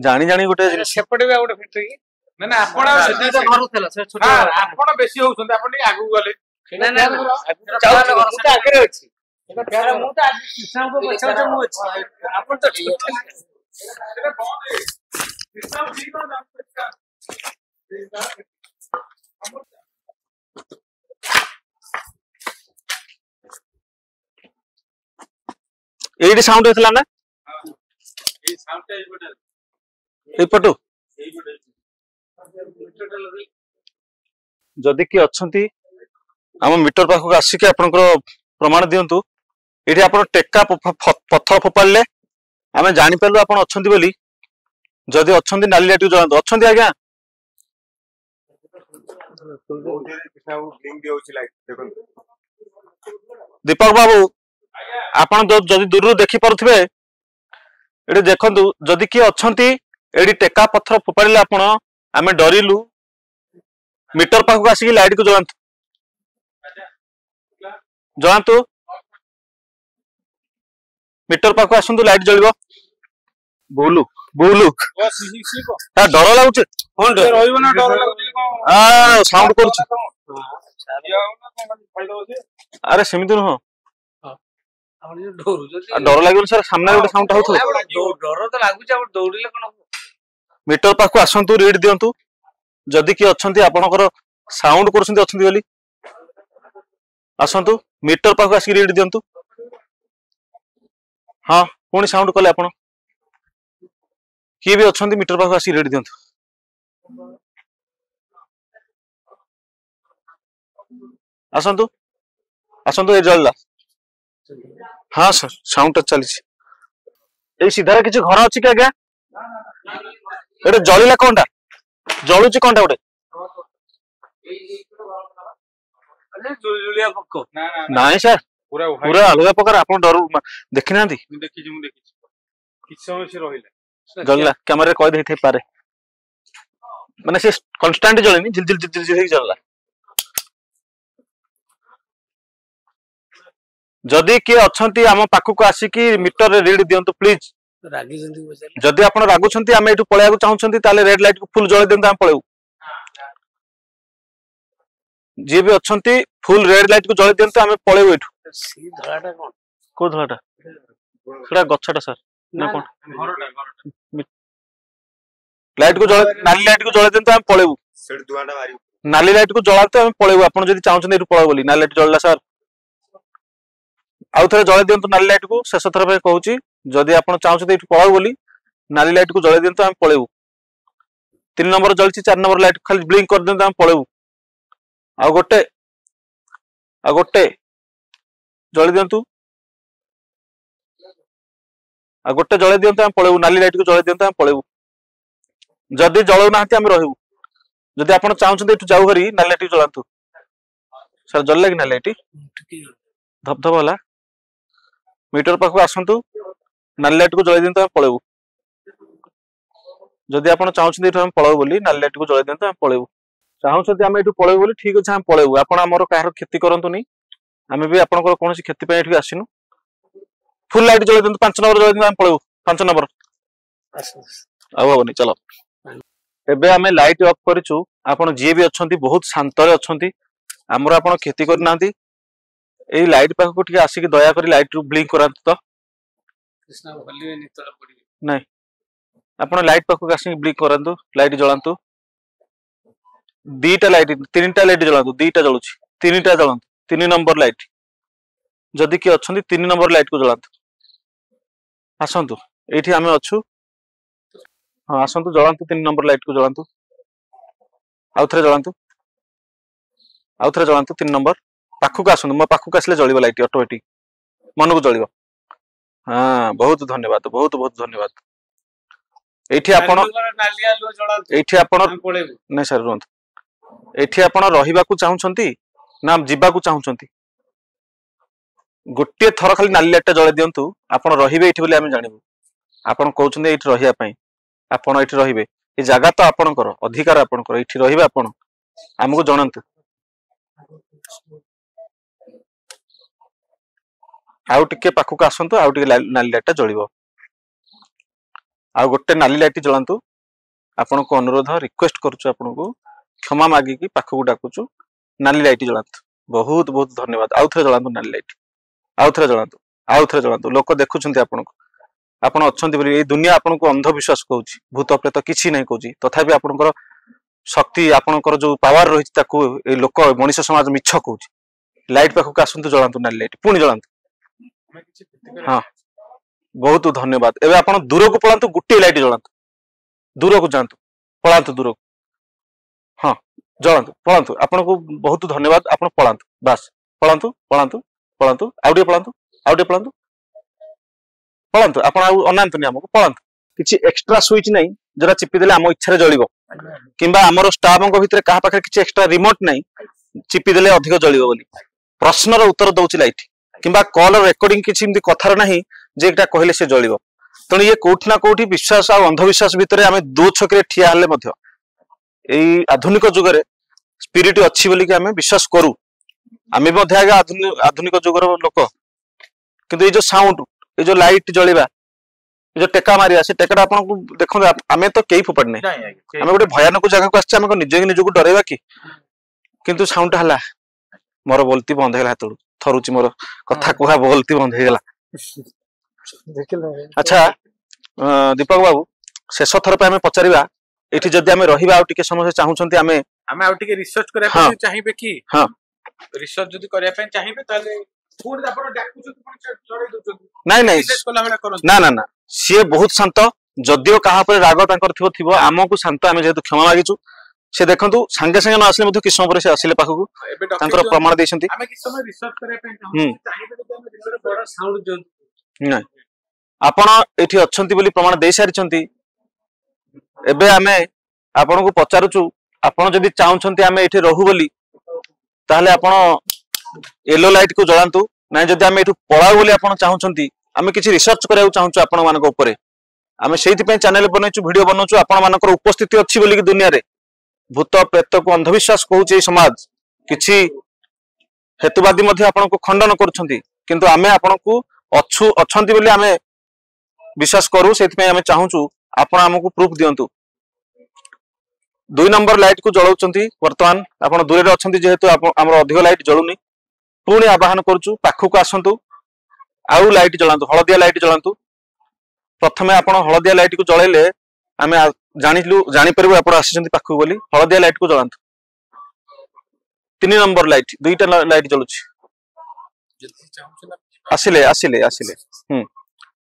जानी जानी गोटे सेपटे भी गोटे फैक्ट्री ना ना आपण आपण बेसी होउछन आपण टिके आगु गले ना ना चाउ आगे अछि प्यारा मु तो आज कृष्णा को बचाओ मु अछि आपण तो ठीक सेटा बंद है कृष्णा ठीक हो एडी साउंड होतला ना ए साउंड टा ए पटु जदि कि अच्छंती हम मीटर पाखक आसिक आपनकर प्रमाण दियंतु एठी आपण टेका पत्थर फोपाले आमे जानि पालु आपण अच्छंती बोली जदि अच्छंती नाली लाइट जळांतो अच्छंती आज्ञा दीपक बाबू आपण जदि दूर देखि पारुथिबे एठी देखंतु जदि कि अच्छंती एठी टेका पत्थर फोपाले आपण आमे डरिलु मीटर पाखक आसिक लाइट को जळांतो जळांतो मीटर पाखक आसंतु लाइट जळिबो बोलू बोलू डर लागुचे कोन रहइबो ना डर लागुचे आ साउंड करूछ अरे सेमिति न डर लागो सर सामने गोटे साउंड होतो डर तो लागुचे अब दौड़िले कोन मीटर पाखक आसंतु रीड दियंतु जदि कि अच्छंती आपनकर साउंड करछंती अच्छंती बोली आसंतु मीटर पाखक आसी रीड दियंतु हाँ पुणी साउंड कले आपण किए भी अच्छंती मीटर पाखक आसी रीड दियंतु आसंतु आसंतु ए जल्ला हाँ सर साउंड चली ए सीधा किसी घर अच्छी क्या एटे जलिला कौनटा जलुची कौनटा गोटे जुलिया पक्को नाई सर पूरा अलग प्रकार आप डर देखी ना जल्ला कैमरा कह दे पारे माने से कांस्टेंट जलेनी झिल झिल झिल झिल जल्ला जदि किए अच्छंती आम पाखक आसिकी मीटर रे रीड दियंतु प्लीज रागी जंतु जदि आपण रागुछंती आमे एठु पळेयाକୁ चाहुछंती ताले रेड लाइट को फुल जळे देंता हम पळेउ जे भी अच्छंती फुल रेड लाइट को जळे देंता आमे पळेउ एठु सी धलाटा कोन को धलाटा सेडा गच्छटा सर ना कोन घरटा लाइट को जळे नाली लाइट को जळे देंता हम पळेउ सेड दुआटा मारी नाली लाइट को जळाते हम पळेउ आपण जदि चाहुछंती एठु पळेउ बोली नाली लाइट जळला सर आउ थरे जळे देंतु नाली लाइट को शेष थर पे कहूची जदि आपण चाहुछंती एठु पळाउ बोली नाली लाइट को जळे देंतु हम पळेउ 3 नंबर जळची 4 नंबर लाइट खाली ब्लिंक कर देंतु हम पळेउ आ गोटे जळे देंतु आ गोटे जळे देंतु हम पळेउ नाली लाइट को जळे देंतु हम पळेउ जदि जळौ नाहंती हम रहू जदि आपण चाहुछंती एठु जाऊ हरी नाली लाइट जळांतु सर जळला कि नाली लाइट धबधब वाला मीटर पाखक आसंतु नाली लाइट को जळे देंतु हम पळेउ जदि आपण चाहुछंती एठु हम पळाउ बोली नाली लाइट को जळे देंतु हम पळेउ चाहुछंती हम एठु पळेउ बोली ठीक अछि हम पळेउ आपण हमर काहर क्षति करंतुनी हमें भी आपनकर कोनोसी क्षति पे एठु आसिनु फुल लाइट जळे देंतु 5 नंबर जळे देंतु हम पळेउ 5 नंबर आबोनी चलो एबे हमें लाइट ऑफ करिछु आपण जे भी अछंती बहुत शांत रे अछंती हमर आपण क्षति करनांती एई लाइट पाखक टिके आसिक दया करी लाइट रु ब्लिंक करांतु तो कृष्णा भलिवेनी तळ पड़ी नहीं आपण लाइट पाखक आसिक ब्लिंक करांतु लाइट जलांतु दीटा लाइट तीनटा लाइट जलांतु दीटा जलुछि तीनटा जलांतु 3 नंबर लाइट जदि कि अछंती 3 नंबर लाइट को जलांतु आसंतु एठी आमे अछु हां आसंतु जलांतु 3 नंबर लाइट को जलांतु आउथरे जलांतु 3 नंबर पाखु का आसंतु मो पाखु का आसले जलिबो लाइट ऑटोमेटिक मन को जलिबो हां बहुत धन्यवाद एठी आपण नालिया लो जळांतु एठी आपण पळेबु नै सर रुंत एठी आपण रहिबा को चाहुछंती ना जिबा को चाहुछंती गोटे थर खाली नाली लाइट जळे दियंतु आपण रहिबे एठी बोली आमे जानिबु आपण कहउछंती एठी रहिया पई आपण एठी रहिबे ए जागा तो आपणकर अधिकार आपणकर एठी रहिबे आपण हमको जणंतु आउ टिके पाखु का आसंतु आउ टिके नाली लाइट जळिबो आ गोटे नाली लाइट जळंतु आपण को अनुरोध रिक्वेस्ट करछु आपण को क्षमा मागी की पाखु डाकुछु नाली लाइट जळंतु बहुत धन्यवाद आउथरे जळंतु नाली लाइट आउथरे जळंतु लोक देखुछंती आपण को आपण अछंती बोली ए दुनिया आपण को अंधविश्वास कहउची भूत प्रेत किछि नै कहउची तथापि आपणकर शक्ति आपणकर जो पावर रहिछि ताकू ए लोक मनुष्य समाज मिछ कहउची लाइट पाखु का आसंतु जळंतु नाली लाइट पुणी जळंतु हां बहुत धन्यवाद एबे आपण दूर को पळंतु गुट्टी लाइट जळंतु दूर को जांतु पळंतु दूर हां जळंतु पळंतु आपण को बहुत धन्यवाद आपण पळंतु बस पळंतु आउडे पळंतु आपण अनांतु हमको पळंतु किछि एक्स्ट्रा स्विच नै जरा चिपी देले हम इच्छा रे जळिबो किंबा हमरो स्टाफन को भितरे कहा पाखे किछि एक्स्ट्रा रिमोट नै चिपी देले अधिक जळिबो बोली प्रश्न रो उत्तर दउछि लाइट किंबा कॉल रेकॉर्डिंग किछि इमति कथार नाही जे एकटा कहले से जळिबो तणी ये कोठ ना कोठी विश्वास आ अंधविश्वास भितरे हमें दो छकरे ठिया हले मध्य एई आधुनिक जुगरे स्पिरिट अछि बोली कि हमें विश्वास करू आमे मध्य आगे आधुनिक जुगर लोक किंतु ये जो साउंड ये जो लाइट जळिबा ये जो टेका मारिया से टेकाटा आपन को देखो आमे तो केई फोपड़ नै आमे गोटे भयानक जगह को आछी आमे निजे निजे को डरेबा कि किंतु साउंड हला मोर बोलती बंद हेला तळु थरुची मोर कथा कुहा बोलती बंद हेला अच्छा दीपक बाबू शेष थर पे आमे पचारिबा एठी जदी आमे रहिबा आ टिके समय चाहुछंती आमे आउ टिके रिसर्च करे पे चाहिबे कि हां रिसर्च जदी करे पे चाहिबे ताले पूर्ण आपण डाकुछु पण चढै दोछु नहीं ना ना ना सी बहुत शांत जदियो कहा पर राग तांकर थिबो आमको शांत आमे जेतु क्षमा मागिछु से देखंतु संगे संगे न आसले मधु किछ समय पर से आसिले पाखकु तांकर प्रमाण देछंती आमे किछ समय रिसर्च करे पे चाहिबे तो आमे दिनरे बड़ा साउंड जो नहीं आपण एठी अछंती बोली प्रमाण दे सारिछंती एबे आमे आपण को पचारुछु आपण जदी चाहुछंती आमे एठी रहू बोली ताहले आपण येलो लाइट को जळांतु नै जदी आमे एठु पळाउ बोली आपण चाहुछंती आमे किछि रिसर्च कराउ चाहुछु आपण मानको ऊपर आमे सेहिति पे चैनल बनैछु वीडियो बनौछु आपण मानकर उपस्थिति अछि बोली कि दुनिया रे भूत प्रेत को अंधविश्वास कहउछि समाज किछि हेतुवादी मध्ये आपण को खंडन करूछंती किंतु आमे आपण को अछंती बोली आमे विश्वास करू सेति पे आमे चाहुछु आपण हमकु प्रूफ दियंतु 2 नंबर लाइट को जळौचंती वर्तमान आपण दूरे अछंती जेहेतु हमर अधिक लाइट जळुनी पुणी आवाहन करूछु पाखु को आसंतु आउ लाइट जळांतु हळदिया लाइट जळांतु प्रथमे आपण हळदिया लाइट को जळैले आमे जानि परबो आपण आसीचंती पाखु बोली हळदिया लाइट को जळांतु 3 नंबर लाइट दुईटा लाइट जळुछि आसिले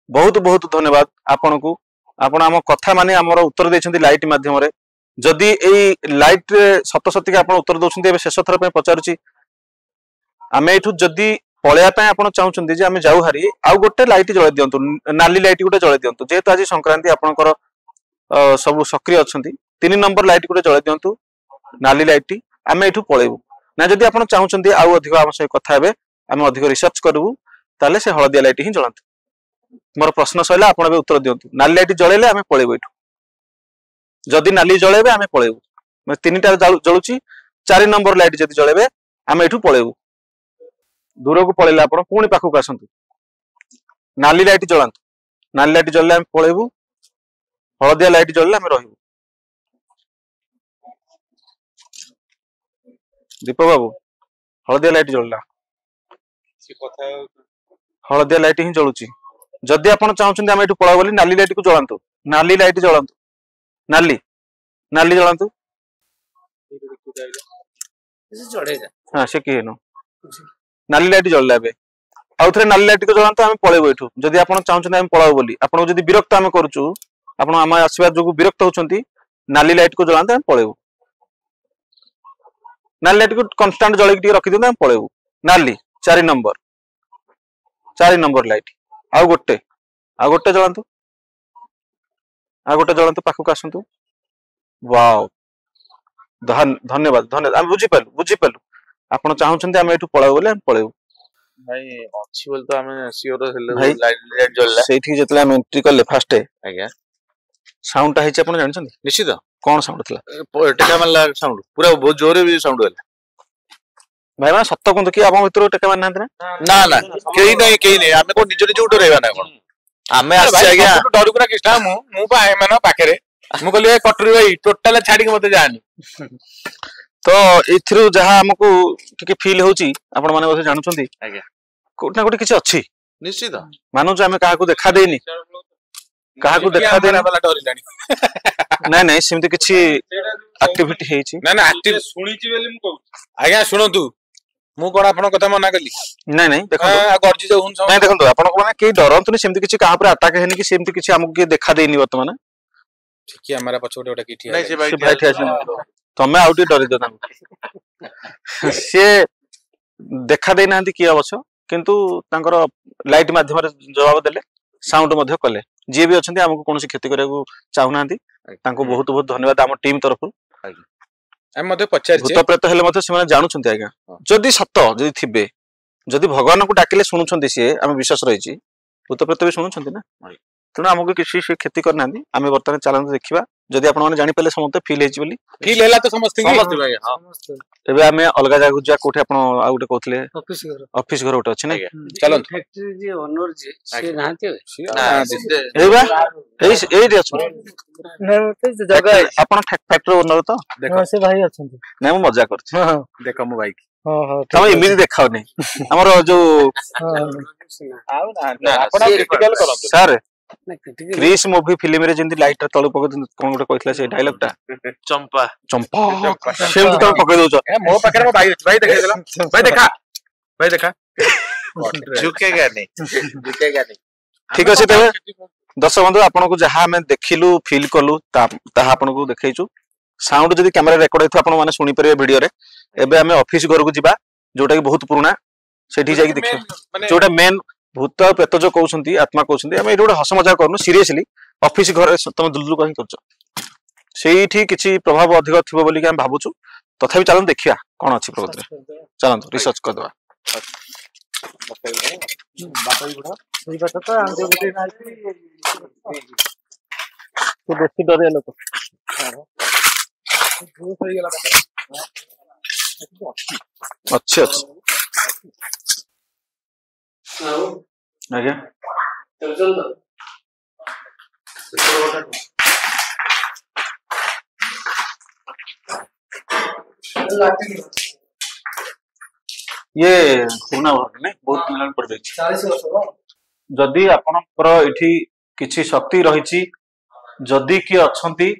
बहुत बहुत धन्यवाद आपण को आपण हम कथा माने हमर उत्तर देछंती लाइट माध्यम रे जदी एई लाइट रे सत सती के आपण उत्तर दोछंती एबे शेष थर पे पचारुछि आमे एठु जदी पळया पे आपण चाहुचंती जे आमे जाउ हारी आउ गोटे लाइट जळे दियंतु नाली लाइट गोटे जळे दियंतु जेहेतु आज संक्रांति आपनकर सब सक्रिय अछंती 3 नंबर लाइट गोटे जळे दियंतु नाली लाइट आमे एठु पळेबु ना जदी आपण चाहुचंती आउ अधिक आम से कथा हेबे आमे अधिक रिसर्च करबु ताले से हळदिया लाइट ही जळंतु मोर प्रश्न सैला आपण बे उत्तर दियंतु नाली लाइट जळेले आमे पळेबु एठु जदी नाली जळेबे आमे पळेबु मैं 3टा जळुची 4 नंबर लाइट जदी जळेबे आमे एठु पळेबु दूर को पळेला आपण पुणी पाखु को आसंतु नाली लाइट जळंतु नाली लाइट जळले आमे पळेबु हळदिया लाइट जळले आमे रहिबु दीपक बाबू हळदिया लाइट जळला हलदिया लाइट ही जलुची जदि आपण चाहुछन्ती हम एठु पळाव बोली नाली लाइट को जळांतु नाली लाइट जळांतु नाली नाली जळांतु हां से की नो नाली लाइट जळला बे आउ थरे नाली लाइट को जळांतु हम पळेबो एठु जदि आपण चाहुछन्ती हम पळाव बोली आपण जदि विरक्त हम करूछु आपण हम आसीबा जोगु विरक्त होछन्ती नाली लाइट को जळांतु हम पळेबो नाली लाइट को कांस्टेंट जळी के रखि दियौ हम पळेबो नाली 4 नंबर लाइट आउ गोटे जळांतु पाखु आसंतु वाओ धन्यवाद हम बुझी पालु आपण चाहुछन्ती हम एठु पळाव बोले हम पळेबो भाई अच्छी बोल तो हमें सियोर भाई लाइट जलला सेठी जेतला हम एंट्री करले फर्स्ट आज्ञा साउंड हेछि आपण जानछन्ती निश्चित कोन साउंड थला टेका मारला साउंड पूरा बहुत जोरे भी साउंड होला भाई मान सत्य कोन कि आपण भितर टेका मान नांत ना ना केही नहीं हमें को निज निज डरेबा ना कोन हमें आसी आज्ञा डरू कुरा कृष्णा मु बा एमान पाखरे मु कहले कटरी भाई टोटल छाडी के मते जानी तो इथरु जहा हमकु टिके फील होची आपण माने बसे जानछन्ती आज्ञा कोठना कोठी किछ अछि निश्चित मानु जे हमें काहा को देखा देनी काहा को देखा देनी वाला डरी जानी नहीं नहीं सिमते किछ एक्टिविटी हेची ना ना एक्टिव सुनिची बेली मु कहू आज्ञा सुनंतु मु कोन आपन कथा मना करली नहीं नहीं देखो गरजी जो हुन नहीं देखो आपण को माने के डरंतु सिमते किछ काहा पर अटैक हेनी कि सिमते किछ हमकु के देखा देनी वर्तमान ठीक है हमारा पछोटे ओटा किठी नहीं से भाई ठिया तमे आउटी डरि दो तांको से देखा दे नांती कि अवश्य किंतु तांकर लाइट माध्यम रे जवाब देले साउंड मध्ये कले जे भी अछंती हमकु कोनोसी क्षति करे को चाहू नांती तांको बहुत बहुत धन्यवाद हम टीम तरफ हम मध्ये पचार भूत प्रेत हेले मध्ये से जानु छंती आगा जदि सत्य जदि थिबे जदि भगवान को डाकिले सुनु छंती से हम विश्वास रहिछि भूत प्रेत भी सुनु छंती ना तेणु आमको किसी से क्षति करना आम बर्तमान चलते देखा जदि आप जानी पारे समस्त फील होली फील हैला तो समस्त एबे आमे अलग जगह जा कोठे आपण आ गुटे कहथले ऑफिस घर उठे अछि ना चलो फैक्ट्री जे ओनर जे से नाते एबा एई रे अछि ना ते जगह आपण फैक्ट्री ओनर तो देखो से भाई अछंती नै म मजा करछि हां देखो मो भाई हां हां हम इमिति देखाउ नै हमर जो आउ ना आपण क्रिटिकल करंतु सर क्रिस मूवी फिल्म रे जेंति लाइट रे तळु पक कोन गुटे कहथला से डायलॉग टा चंपा चंपा सेम तो पके दोछ ए मो पाखरे मो भाई देखा देला भाई देखा झुकेगा नहीं ठीक अछि तबे दर्शक बंधु आपन को जहा हमें देखिलु फील करलु ता आपन को देखैछु साउंड जदी कैमरा रेकॉर्ड हेतु आपन माने सुनी परिबे वीडियो रे एबे हमें ऑफिस घर को जिबा जोटा कि बहुत पुराना सेठी जाई देखियो जोटा मेन भूत प्रेत जो कहउछंती आत्मा कहउछंती हम एटा गोटे हस मजाक करनु सीरियसली ऑफिस घर तुम दुलदुल कहि करछ सेठी किछि प्रभाव अधिक थिबो बोली कि हम भाबुछु तथापि चलन देखिया कोन अछि प्रकृति रे चलन रिसर्च कर दवा बापा बुढ़ा सही बात तो हम जो गुटे ना तो बेसी डरे लोक अच्छे अच्छे आज्ञा ये पुराना घर ने बहुत मिलन पड़ जाय 40 वर्ष जदी आपनकर एठी किछि शक्ति रहिछि जदी कि अछंती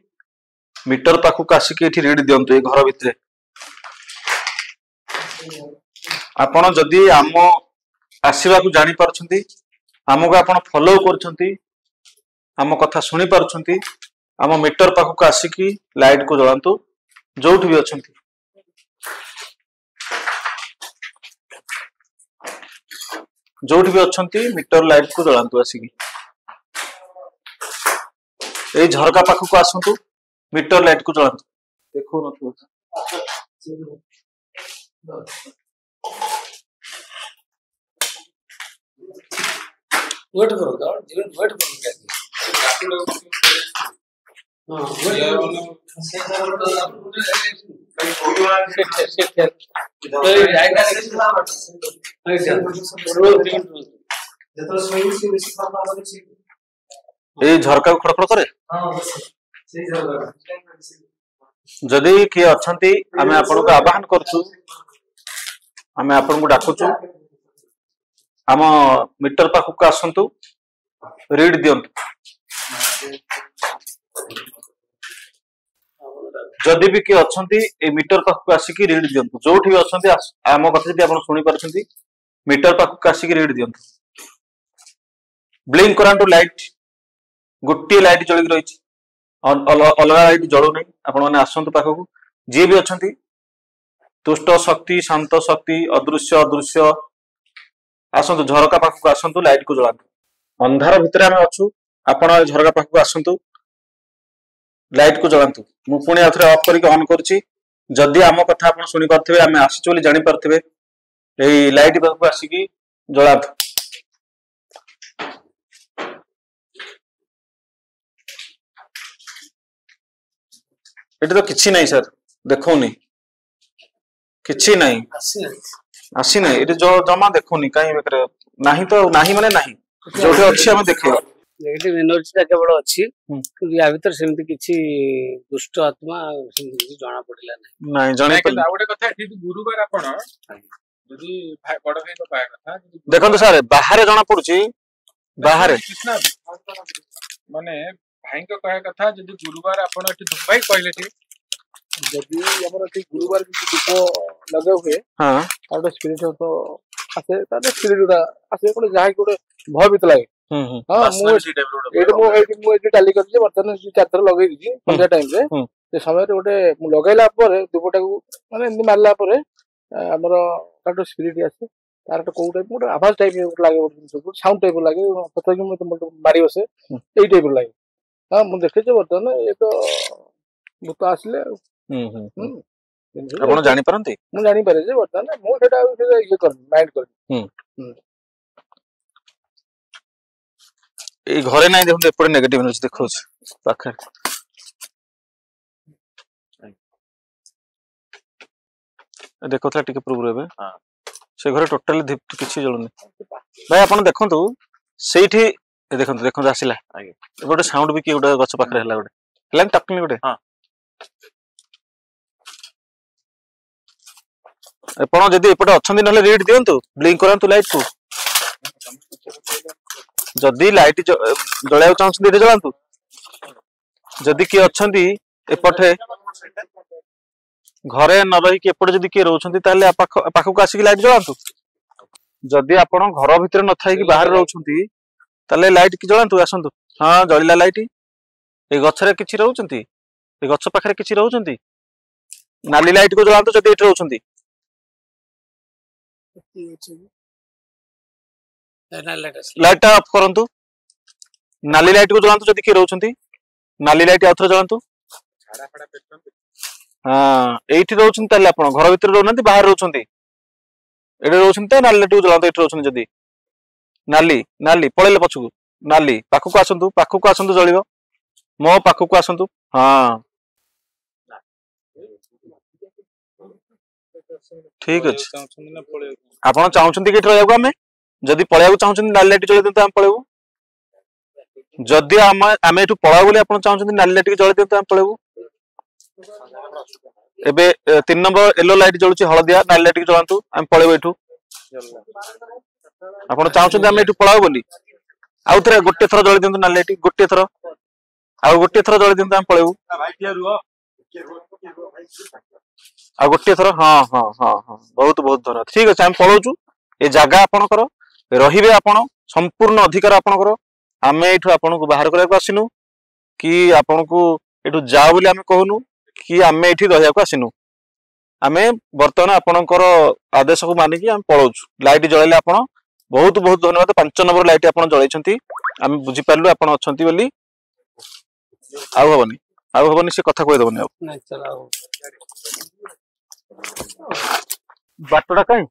मीटर पाखु कासी के एठी रीड दियंतु ए घर भितरे आपण जदी आम आसीबा को जानि परछंती हमको आपण फॉलो करछंती हम कथा सुनी परछंती हम मीटर पाखु कासी की लाइट को जळांतु जोठ भी अछंती जोठ भी अछंती मीटर लाइट को जळांतु आसीकी ए झरका पाखु को आसंतु मीटर लाइट को जळांतु देखो नथु वेट करो गार्ड जीवन वेट करो क्या ए झरका को खड़खड़ करे जदि किए अछंती आमे आपन को आवाहन करछु आमे आपन को डाकुछु आम मीटर पाखक आसतु रीड दियंतु जदि भी किए अच्छी ए मीटर पाखक आसिक रीड दियंतु जो भी अच्छी आम कथा जब आप शुणी पार्टी मीटर पाखक आसिक रीड दियंतु ब्लिंक करांतु लाइट गोटे लाइट जलिक रही अलग लाइट जलू नहीं आपण मैंने आसतु पाखक जी भी अच्छा तुष्ट शक्ति शांत शक्ति अदृश्य अदृश्य आसतु झरका पाखक आसतु लाइट को जलातु अंधार भितर आम अच्छु आपण झरका पाखक आसतु लाइट को जलातु मु पुणी आउथरे ऑफ करके ऑन करछि जदि आम कथा आपण सुनि पारथिबे आमे आसीछु बोली जानि पारथिबे एई लाइट पाखक आसीकी जलातु एटी तो किछि नहीं सर देखौनी किछि नहीं आसी नहीं ये जो जमा देखुनी कहीं नहीं तो नहीं माने नहीं जोटे अच्छी हमें देखिबा नेगेटिव एनर्जी ता केवल अछि कि या भीतर सेमति किछि दुष्ट आत्मा सेमति किछि जाना पड़िला नहीं जाने पर आउटे कथा एठी गुरुवार आपण जदी बड़ भाई को पाए कथा देखो तो सर बाहर जाना पड़ुची बाहर माने भाई को कहे कथा जदी गुरुवार आपण एठी दुबई कहले थी जदि हमर एठी गुरुवार की दीप लगे हुए हां आउट स्पिरिट तो आसे ताने स्पिरिट आसे कोन जाय कोन भयभीत लागे हां मु एठी टाली करजे बर्तन चार थर लगै दिछि पंजा टाइम रे से समय रे गोटे मु लगाइला पर दीपटा को माने एंदी मारला पर हमर काटो स्पिरिट आसे तार तो कोउ टाइप मोटे आवाज टाइप लागे गोटे साउंड टाइप लागे पता कि मु मारी बसे एई टाइप लागे हां मु देखे जे बर्तन ये तो भूत आसले आपण जानि परंती मु जानि पारे जे बर्तन मु सेटा ये कर माइंड कर ए घरे नाही देखु एपडे नेगेटिव एनर्जी देखौ पाखर देखो था टिके प्रूव रेबे हां से घरे टोटली दीप किछि जळुनी भाई आपण देखंतु सेठी देखंतु देखंतु आसिला आगे गोटे साउंड भी कि गोटे गछ पाखरे हला गोटे हला टकनी गोटे हां आपण जदी एपटे अछंदी नले रीड दियंतु ब्लिंक करंतु लाइट को जदी लाइट जळाउ चाहछन दे जळांतु जदी कि अछंदी एपटे घरे न रही कि एपटे जदी कि रहउछंती ताले पाखो को आसी लाइट जळांतु जदी आपण घर भीतर न थाई कि बाहर रहउछंती ताले लाइट कि जळांतु आसंतु हां जळिला लाइट ए गछरे किछि रहउछंती ए गछ पाखरे किछि रहउछंती नाली लाइट को जळांतु जदी एठ रहउछंती लाइट ऑफ करंतु नाली लाइट को जळांतु जदी कि रहउछंती नाली लाइट आउथरे जळांतु झाडा फडा पेटंती हां एठी रहउछंती ताले आपण घर भीतर रहउनंती बाहर रहउछंती एडे रहउछंती नाली लाइट को जळांतु एठी रहउछंती जदी नाली नाली पळेले पछकु नाली पाखु को आसंतु जळिबो मो पाखु को आसंतु हां ठीक अछि आपण चाहउछंती कि रहयगु हमें जदी पळेयागु चाहउछंती नाली लाइट जळि देंते हम पळेबु जदी आमे एठु पळाउ बोली आपण चाहउछंती नाली लाइट के जळि देंते हम पळेबु एबे 3 नंबर येलो लाइट जळुची हळदिया नाली लाइट के जळांतु हम पळेबु एठु आपण चाहउछंती आमे एठु पळाउ बोली आउ थरे गोटे थरो जळि देंतु नाली लाइट गोटे थरो आउ गोटे थरो जळि देंते हम पळेबु आ गोटे थरो हां हां हां हां बहुत बहुत धन्यवाद ठीक अछि हम पळौचु ए जागा आपनकर रहिबे आपण संपूर्ण अधिकार आपनकर आमे एठु आपनको बाहर करैको आसिनु कि आपनको एठु जाओ बोली आमे कहनु कि आमे एठी रहिया को आसिनु आमे वर्तमान आपनकर आदेश को मानि कि हम पळौचु लाइट जळैले आपण बहुत बहुत धन्यवाद 5 नंबर लाइट आपण जळैछंती आमे बुझि पारलु आपण अछंती बोली आउ हबनी से कथा कहि दबनी आ नहीं चलाओ बाटोडा काई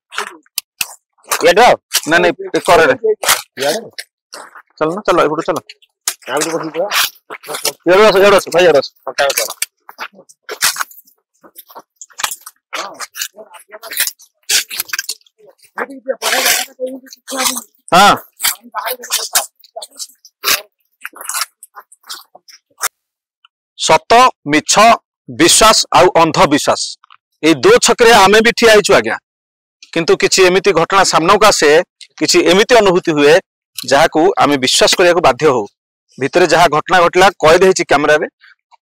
एडा ना नहीं करे रे चल ना चलो एबडू चलो आउडी बसी जा जड़स भाई जड़स हां सत मिछ विश्वास आउ अंधविश्वास ए दो छकरे आमे भी ठिया आइछु आज्ञा किंतु किछि एमिति घटना सामना को आसे किछि एमिति अनुभूति हुए जहाकू आमे विश्वास करिया को बाध्य हो भितरे जहा घटना घटला कैद हेछि कैमरा रे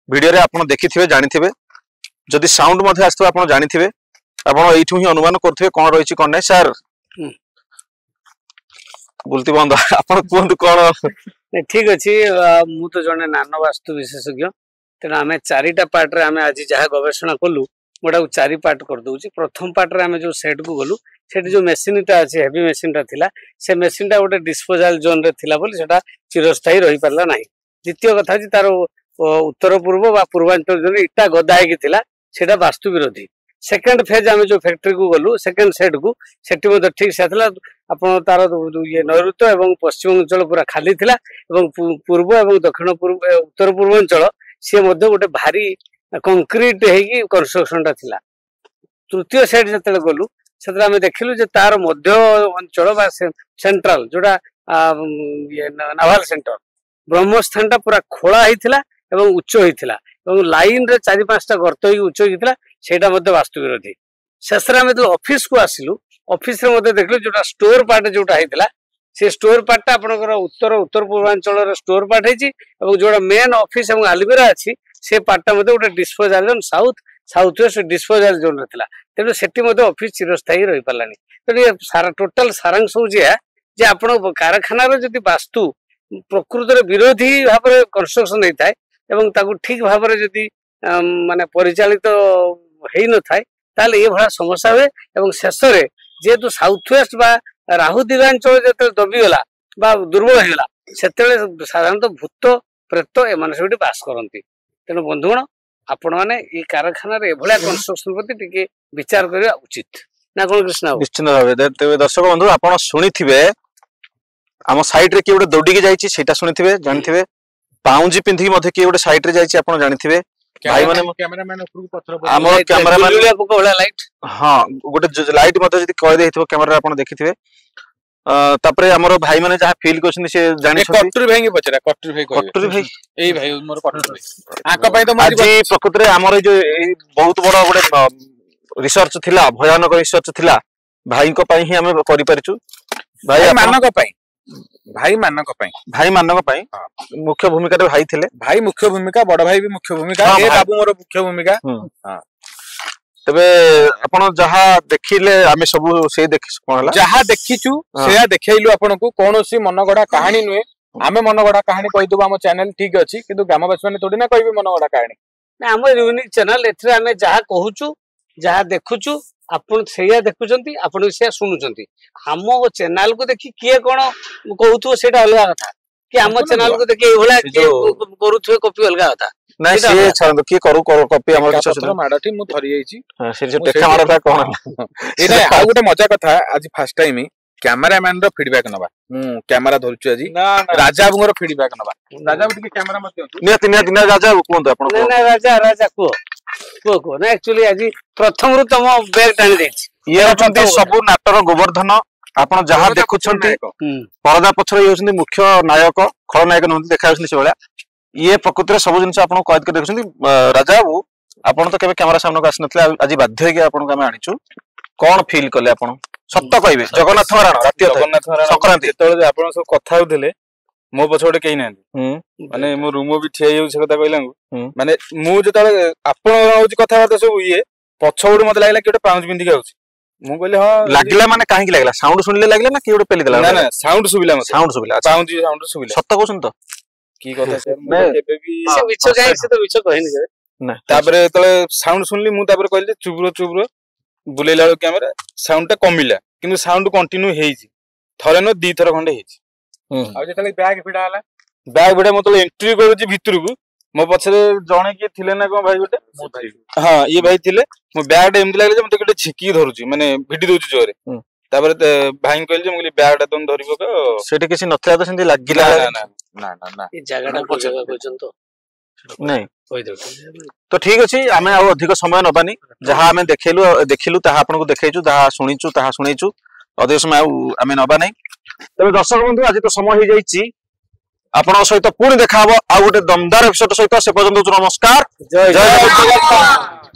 वीडियो रे आपण देखिथिबे जानिथिबे जदि साउंड मध्ये आस्तबा आपण जानिथिबे आपण एठू ही अनुमान करथिबे कोन रहिछि कोन नै सर बोलती बंद आपण कोन कोन ठीक अछि मु तो जने नानो वास्तु विशेषज्ञ तेना आमे चारिटा पार्ट रे आमे आज जहा गवेषणा कलु मोटा चारि पार्ट कर दउछि प्रथम पार्ट रे आमे जो सेट को गलु सेट जो मशीन ता अछि हेवी मशीन ता थिला से मशीन ता गोटे डिस्पोजल जोन रे थिला बोली सेटा चिरस्थायी रहि परला नाही द्वितीय कथा जी तार उत्तर पूर्व बा पूर्वांचल जो इटा गदा हे थिला सेटा वास्तु विरोधी सेकंड फेज आमे जो फैक्ट्री को गलु सेकंड सेट को सेटी मते ठीक से थिला आपण तार ये नैऋत्य एवं पश्चिम अंचल पूरा खाली थिला एवं पूर्व एवं दक्षिण पूर्व उत्तर पूर्वांचल से मध्य गोटे भारी कंक्रीट हेकी कंस्ट्रक्शन ता थिला तृतीय सेट जते गलु सेतरा आमे देखिलु जे तार मध्य अंचल बा सेंट्रल जोडा नाभाल सेंटर ब्रह्मस्थान ता पूरा खोला हिथिला एवं उच्च हिथिला एवं लाइन रे 4-5टा गर्त ही उच्च हिथिला सेटा मध्य वास्तु विरोधी शेषरा में तो ऑफिस को आसिलु ऑफिस रे मध्य देखिलु जोटा स्टोर पार्ट जोटा हिथिला से स्टोर पार्ट ता आपनकर उत्तर पूर्वांचल रे स्टोर पार्ट हेची एवं जोटा मेन ऑफिस एवं आलमीरा अछि से पार्ट ता मध्य गोटे disposal zone south west disposal zone रथिला तेबे सेठी मध्य ऑफिस चिरस्थायी रहि परलानी तो ये सारा टोटल सारांश हो जे आपण कारखाना रे जति वास्तु प्रकृत रे विरोधी भाव रे कंस्ट्रक्शन नै थाए एवं ताकू ठीक भाव रे जति माने परिचालित हेई न थाए ताले ए भला समस्या हुए एवं शेष रे जेतु साउथ वेस्ट बा राहु दिगांचल जते दबी गला बा दुर्बल हेला सेतेले साधारणतः भूत प्रेत एमान सेठी बास करंती तेनु बंधुगण आपण माने ई कारखाना रे एभला कंस्ट्रक्शन प्रति टिके विचार करिया उचित ना कोन कृष्ण निश्चित भाबे तेबे दर्शक बंधु आपण सुनिथिबे आम साइड रे के गोटे दौड़ी के जाइछि सेटा सुनिथिबे जानिथिबे पाउंजी पिंधी मध्ये के गोटे साइड रे जाइछि आपण जानिथिबे भाई माने कैमरामैन ऊपर पत्थर हमर कैमरामैन बुलिया पको वाला लाइट हां गोटे लाइट मध्ये जदी कय देथिबो कैमरा आपण देखिथिबे तापरे हमर भाई माने जहा फील करछन से जानि छथि कटुरी भाई के पचरा कटुरी भाई एई भाई मोर कटुरी भाई आका पई तो आज प्रकृत रे हमर जो बहुत बड़ गोटे रिसर्च थिला भयानक रिसर्च थिला भाई को पई ही हम करि परिछु भाई मानक पई मुख्य भूमिका रे भाई थिले भाई मुख्य भूमिका बड़ भाई भी मुख्य भूमिका ए बाबू मोर मुख्य भूमिका हां तबे आपण जहा देखिले आमे सब से देखि कोनला जहा देखिचु सेया देखाइलु आपण को कोनोसी मनगडा कहानी नुए आमे मनगडा कहानी कहि दबो हम चैनल ठीक अछि किंतु ग्रामवासी माने थोड़ी ना कहबे मनगडा कहानी ना हम यूनिक चैनल एथरे आमे जहा कहूचु जहा देखुचु आपण सेया देखुचंती आपण सेया सुनुचंती हम चैनल को देखि किए कोन कहूथो सेटा अलगा कथा कि हम चैनल को देखि एभला करूथो कॉपी अलगा कथा नहीं से छांद की करू कॉपी हमर किछ पत्र माडाठी मु धरि आइची हां से जो टेका मारता कोन एटा आ गुटे मजा कथा आज फर्स्ट टाइम कैमरामैन रो फीडबैक नबा मु कैमरा धरछु आज राजा बाबूर फीडबैक नबा राजा बाबू के कैमरा मत निया राजा कोन आपण ना राजा को ना एक्चुअली आज प्रथम रु तम बैग टाणी देछि ये होचंती सब नाटर गोवर्धन आपण जहा देखुछंती परदा पछरे होचंती मुख्य नायक खलनायक नहंती देखाउछंती से बेला ये प्रकृति रे सब जिंस आपण कैद कर देखुछंती राजा बाबू आपण तो केबे कैमरा सामने को आसनथले आज बाध्य के आपण को हम आनिछु कोन फील करले आपण सत्य कहबे जगन्नाथ महाराज राती जगन्नाथ महाराज संक्रांति जेतले आपण सब कथा होथिले मो पछोडे केही नांती माने मो रूम भी ठिया होउ से कथा कहलांगु माने मु जेतले आपण होउची कथा बात सब ये पछोड मते लागला कि पाउंज बिंदी के होउची मु कहले हां लागला माने काहे कि लागला साउंड सुनले लागला ना कि ओडे पेली देला ना साउंड सुबिला मते साउंड सुबिला पाउंज साउंड सुबिला सत्य कहउछन तो की कथा सर मु केबे भी से मिछो जाय से तो मिछो कहनी जे ना तापरे तले साउंड सुनली मु तापरे कहले चुबरो बुलेला लो कैमरा साउंड ता कमिला किंतु साउंड कंटिन्यू हेइची थरे न दी थर खंडे हेइची आ जेतले बैग भिडा हला बैग भिडा मतलब एंट्री करूची भितर को मो पछरे जणे के थिले ना को भाई गोटे हां ये भाई थिले मो बैग एमति लागले जे मते गोटे छिकी धरुची माने भिडी दोची जोरे तापरे भाई कहले जे मुली बैग ता तुम धरिबो को सेठी किछि नथला त सेंती लागिला ना ई जगहटा को जगह कहचन तो नहीं कहि दो तो ठीक अछि आमे आ अधिक समय नबानी जहा आमे देखिलु ताहा आपन को देखैछु ताहा सुनिछु ताहा सुनैछु अधिक समय आमे नबा नै तबे दर्शक बंधु आज तो समय हो जाइछि आपण सहित पुणी देखा हबो आ गोटे दमदार एपिसोड सहित से पर्यंत नमस्कार जय जय।